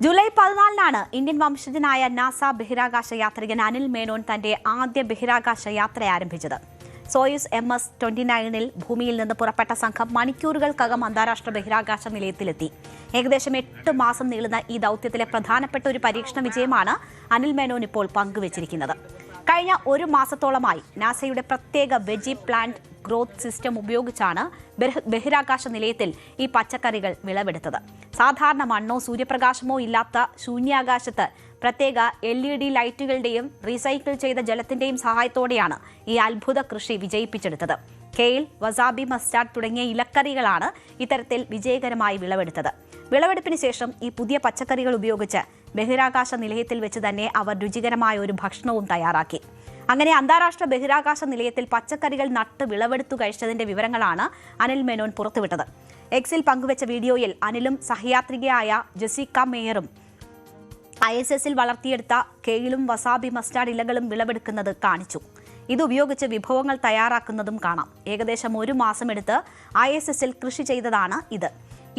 July 14-നാണ് Indian വംശജനായ NASA ബഹിരാകാശ യാത്രികൻ അനിൽ മേനോൻ തന്റെ ആദ്യ ബഹിരാകാശ യാത്ര ആരംഭിച്ചത്. Soyuz MS-29 ഭൂമിയിൽ നിന്ന് പുറപ്പെട്ട സംഘം മണിക്കൂറുകൾക്കകം അന്താരാഷ്ട്ര ബഹിരാകാശ നിലയത്തിലെത്തി. ഏകദേശം 8 മാസം നീളുന്ന ഈ ദൗത്യത്തിലെ പ്രധാനപ്പെട്ട ഒരു പരീക്ഷണ വിജയമാണ് അനിൽ മേനോൻ ഇപ്പോൾ പങ്കുവച്ചിരിക്കുന്നത്. കഴിഞ്ഞ 1 മാസത്തോളമായി നാസയുടെ പ്രത്യേക വെജി പ്ലാന്റ് ഗ്രോത്ത് സിസ്റ്റം ഉപയോഗിച്ചാണ് ബഹിരാകാശ നിലയത്തിൽ ഈ പച്ചക്കറികൾ വിളവെടുത്തത്. സാധാരണ മണ്ണോ സൂര്യപ്രകാശമോ ഇല്ലാത്ത ശൂന്യാകാശത്ത് പ്രത്യേക LED ലൈറ്റുകളുടെയും റീസൈക്കിൾ ചെയ്ത ജലത്തിന്റെയും സഹായത്തോടെയാണ് ഈ അത്ഭുത കൃഷി വിജയിപ്പിച്ചെടുത്തത്. കെയിൽ, വസാബി, മസ്റ്റാർഡ് തുടങ്ങിയ ഇലക്കറികളാണ് ഇത്തരത്തിൽ വിജയകരമായി വിളവെടുത്തത്. വിളവെടുപ്പിന് ശേഷം ഈ പുതിയ പച്ചക്കറികൾ ഉപയോഗിച്ച് ബഹിരാകാശ നിലയത്തിൽ വെച്ച് തന്നെ അവർ രുചികരമായ ഒരു ഭക്ഷണവും തയ്യാറാക്കി. അങ്ങനെ അന്താരാഷ്ട്ര ബഹിരാകാശ നിലയത്തിൽ പച്ചക്കറികൾ നട്ട് വിളവെടുത്തു കഴിച്ചതിന്റെ വിവരങ്ങളാണ് അനിൽ മേനോൻ പുറത്തുവിട്ടത്. എക്സിൽ പങ്കുവച്ച വീഡിയോയിൽ അനിലും സഹയാത്രികയായ ജെസിക്ക മേയറും ISS-ൽ വളർത്തിയെടുത്ത കെയിലും വസാബി മസ്റ്റാർഡ് ഇലകളും വിളവെടുക്കുന്നത് കാണിച്ചു. ഇതുപയോഗിച്ച് വിഭവങ്ങൾ തയ്യാറാക്കുന്നതും കാണാം. ഏകദേശം 1 മാസമെടുത്ത് ISS-ൽ കൃഷി ചെയ്തതാണ് ഇത്.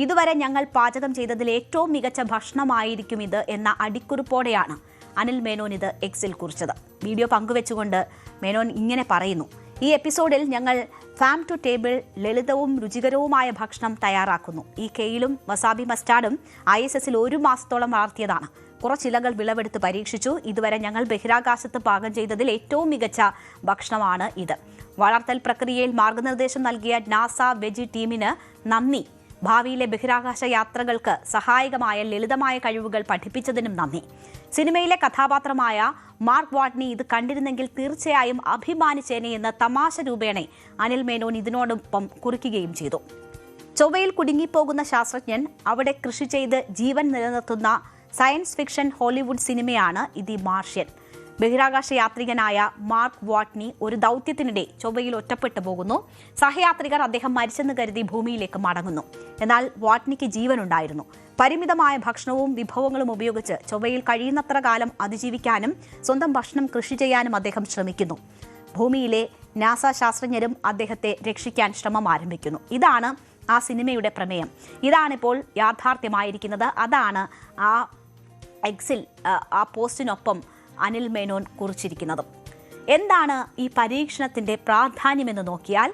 ഇതുവരെ ഞങ്ങൾ പാചകം ചെയ്തതിൽ ഏറ്റവും മികച്ച ഭക്ഷണമായിരിക്കും ഇത് എന്ന അടിക്കുറിപ്പോടെയാണ് അനിൽ മേനോൻ ഇത് എക്സിൽ കുറിച്ചത്. വീഡിയോ പങ്കുവെച്ചുകൊണ്ട് മേനോൻ ഇങ്ങനെ പറയുന്നു: ഈ എപ്പിസോഡിൽ ഞങ്ങൾ ഫാം ടു ടേബിൾ ലളിതവും രുചികരവുമായ ഭക്ഷണം തയ്യാറാക്കുന്നു. ഈ കെയിലും വസാബി മസ്റ്റാർഡും ISS-ൽ 1 മാസത്തോളം വളർത്തിയതാണ്. കുറച്ചിലകൾ വിളവെടുത്ത് പരീക്ഷിച്ചു. ഇതുവരെ ഞങ്ങൾ ബഹിരാകാശത്ത് പാകം ചെയ്തതിൽ ഏറ്റവും മികച്ച ഭക്ഷണമാണ് ഇത്. വളർത്തൽ പ്രക്രിയയിൽ മാർഗനിർദ്ദേശം നൽകിയ നാസ വെജി ടീമിന് നന്ദി. ഭാവിയിലെ ബഹിരാകാശ യാത്രകൾക്ക് സഹായകമായ ലളിതമായ കഴിവുകൾ പഠിപ്പിച്ചതിനും നന്ദി. സിനിമയിലെ കഥാപാത്രമായ മാർക്ക് വാട്നി ഇത് കണ്ടിരുന്നെങ്കിൽ തീർച്ചയായും അഭിമാനിച്ചേനെ എന്ന് തമാശ രൂപേണ അനിൽ മേനോൻ ഇതിനോടൊപ്പം കുറിക്കുകയും ചെയ്തു. ചൊവ്വയിൽ കുടുങ്ങിപ്പോകുന്ന ശാസ്ത്രജ്ഞൻ അവിടെ കൃഷി ചെയ്ത് ജീവൻ നിലനിർത്തുന്ന സയൻസ് ഫിക്ഷൻ ഹോളിവുഡ് സിനിമയാണ് ദി മാർഷ്യൻ. ബഹിരാകാശ യാത്രികനായ മാർക്ക് വാട്നി ഒരു ദൗത്യത്തിനിടെ ചൊവ്വയിൽ ഒറ്റപ്പെട്ടു പോകുന്നു. സഹയാത്രികർ അദ്ദേഹം മരിച്ചെന്ന് കരുതി ഭൂമിയിലേക്ക് മടങ്ങുന്നു. എന്നാൽ വാട്നിക്ക് ജീവനുണ്ടായിരുന്നു. പരിമിതമായ ഭക്ഷണവും വിഭവങ്ങളും ഉപയോഗിച്ച് ചൊവ്വയിൽ കഴിയുന്നത്ര കാലം അതിജീവിക്കാനും സ്വന്തം ഭക്ഷണം കൃഷി ചെയ്യാനും അദ്ദേഹം ശ്രമിക്കുന്നു. ഭൂമിയിലെ നാസ ശാസ്ത്രജ്ഞരും അദ്ദേഹത്തെ രക്ഷിക്കാൻ ശ്രമം ആരംഭിക്കുന്നു. ഇതാണ് ആ സിനിമയുടെ പ്രമേയം. ഇതാണിപ്പോൾ യാഥാർത്ഥ്യമായിരിക്കുന്നത്. അതാണ് ആ എക്സിൽ ആ പോസ്റ്റിനൊപ്പം അനിൽ മേനോൻ കുറിച്ചിരിക്കുന്നത്. എന്താണ് ഈ പരീക്ഷണത്തിന്റെ പ്രാധാന്യമെന്ന് നോക്കിയാൽ,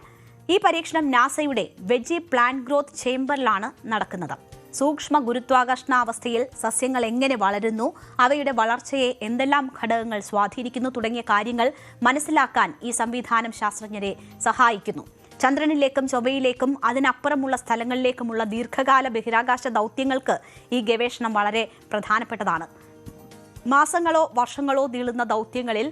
ഈ പരീക്ഷണം നാസയുടെ വെജി പ്ലാന്റ് ഗ്രോത്ത് ചേംബറിലാണ് നടക്കുന്നത്. സൂക്ഷ്മ ഗുരുത്വാകർഷണാവസ്ഥയിൽ സസ്യങ്ങൾ എങ്ങനെ വളരുന്നു, അവയുടെ വളർച്ചയെ എന്തെല്ലാം ഘടകങ്ങൾ സ്വാധീനിക്കുന്നു തുടങ്ങിയ കാര്യങ്ങൾ മനസ്സിലാക്കാൻ ഈ സംവിധാനം ശാസ്ത്രജ്ഞരെ സഹായിക്കുന്നു. ചന്ദ്രനിലേക്കും ചൊവ്വയിലേക്കും അതിനപ്പുറമുള്ള സ്ഥലങ്ങളിലേക്കുമുള്ള ദീർഘകാല ബഹിരാകാശ ദൗത്യങ്ങൾക്ക് ഈ ഗവേഷണം വളരെ പ്രധാനപ്പെട്ടതാണ്. മാസങ്ങളോ വർഷങ്ങളോ നീളുന്ന ദൗത്യങ്ങളിൽ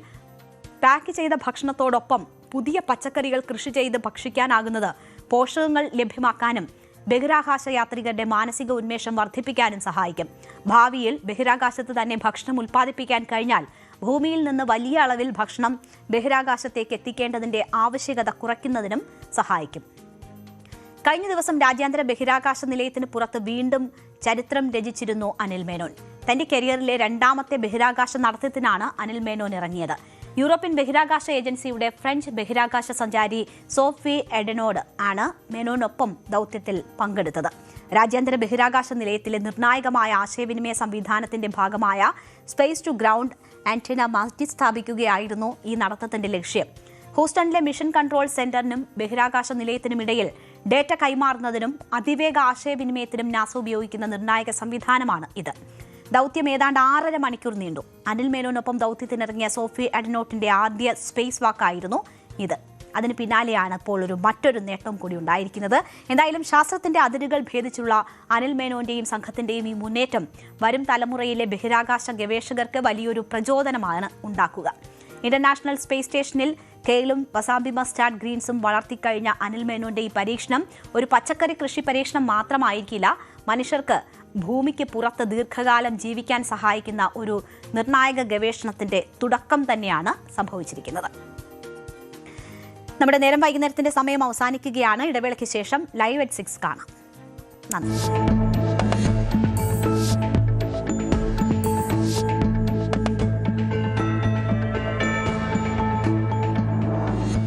പാക്ക് ചെയ്ത ഭക്ഷണത്തോടൊപ്പം പുതിയ പച്ചക്കറികൾ കൃഷി ചെയ്ത് ഭക്ഷിക്കാനാകുന്നത് പോഷകങ്ങൾ ലഭ്യമാക്കാനും ബഹിരാകാശ യാത്രികരുടെ മാനസിക ഉന്മേഷം വർദ്ധിപ്പിക്കാനും സഹായിക്കും. ഭാവിയിൽ ബഹിരാകാശത്ത് തന്നെ ഭക്ഷണം ഉൽപ്പാദിപ്പിക്കാൻ കഴിഞ്ഞാൽ ഭൂമിയിൽ നിന്ന് വലിയ അളവിൽ ഭക്ഷണം ബഹിരാകാശത്തേക്ക് എത്തിക്കേണ്ടതിന്റെ ആവശ്യകത കുറയ്ക്കുന്നതിനും സഹായിക്കും. കഴിഞ്ഞ ദിവസം രാജ്യാന്തര ബഹിരാകാശ നിലയത്തിന് പുറത്ത് വീണ്ടും ചരിത്രം രചിച്ചിരുന്നു അനിൽ മേനോൻ. തന്റെ കരിയറിലെ 2ാമത്തെ ബഹിരാകാശ നടത്തത്തിനാണ് അനിൽ മേനോൻ ഇറങ്ങിയത്. യൂറോപ്യൻ ബഹിരാകാശ ഏജൻസിയുടെ ഫ്രഞ്ച് ബഹിരാകാശ സഞ്ചാരി സോഫി എഡനോഡ് ആണ് മേനോനൊപ്പം ദൗത്യത്തിൽ പങ്കെടുത്തത്. രാജ്യാന്തര ബഹിരാകാശ നിലയത്തിലെ നിർണായകമായ ആശയവിനിമയ സംവിധാനത്തിന്റെ ഭാഗമായ സ്പേസ് ടു ഗ്രൗണ്ട് ആന്റിന മാറ്റിസ്ഥാപിക്കുകയായിരുന്നു ഈ നടത്തത്തിന്റെ ലക്ഷ്യം. ഹൂസ്റ്റണിലെ മിഷൻ കൺട്രോൾ സെന്ററിനും ബഹിരാകാശ നിലയത്തിനുമിടയിൽ ഡേറ്റ കൈമാറുന്നതിനും അതിവേഗ ആശയവിനിമയത്തിനും നാസ ഉപയോഗിക്കുന്ന നിർണായക സംവിധാനമാണ് ഇത്. ദൗത്യം ഏതാണ്ട് 6.5 മണിക്കൂർ നീണ്ടു. അനിൽ മേനോനൊപ്പം ദൗത്യത്തിനിറങ്ങിയ സോഫി എഡനോട്ടിന്റെ ആദ്യ സ്പേസ് വാക്കായിരുന്നു ഇത്. അതിന് പിന്നാലെയാണ് ഇപ്പോൾ മറ്റൊരു നേട്ടം കൂടി ഉണ്ടായിരിക്കുന്നത്. എന്തായാലും ശാസ്ത്രത്തിന്റെ അതിരുകൾ ഭേദിച്ചുള്ള അനിൽ മേനോന്റെയും സംഘത്തിന്റെയും ഈ മുന്നേറ്റം വരും തലമുറയിലെ ബഹിരാകാശ ഗവേഷകർക്ക് വലിയൊരു പ്രചോദനമാണ് ഉണ്ടാക്കുക. ഇന്റർനാഷണൽ സ്പേസ് സ്റ്റേഷനിൽ കെയിലും വസാബി മസ്റ്റാർഡ് ഗ്രീൻസും വളർത്തിക്കഴിഞ്ഞ അനിൽ മേനോന്റെ ഈ പരീക്ഷണം ഒരു പച്ചക്കറി കൃഷി പരീക്ഷണം മാത്രമായിരിക്കില്ല. മനുഷ്യർക്ക് ഭൂമിക്ക് പുറത്ത് ദീർഘകാലം ജീവിക്കാൻ സഹായിക്കുന്ന ഒരു നിർണായക ഗവേഷണത്തിന്റെ തുടക്കം തന്നെയാണ് സംഭവിച്ചിരിക്കുന്നത്. നമ്മുടെ നേരം വൈകുന്നേരത്തിന്റെ സമയം അവസാനിക്കുകയാണ്. ഇടവേളയ്ക്ക് ശേഷം ലൈവ് at 6 കാണാം. നന്ദി.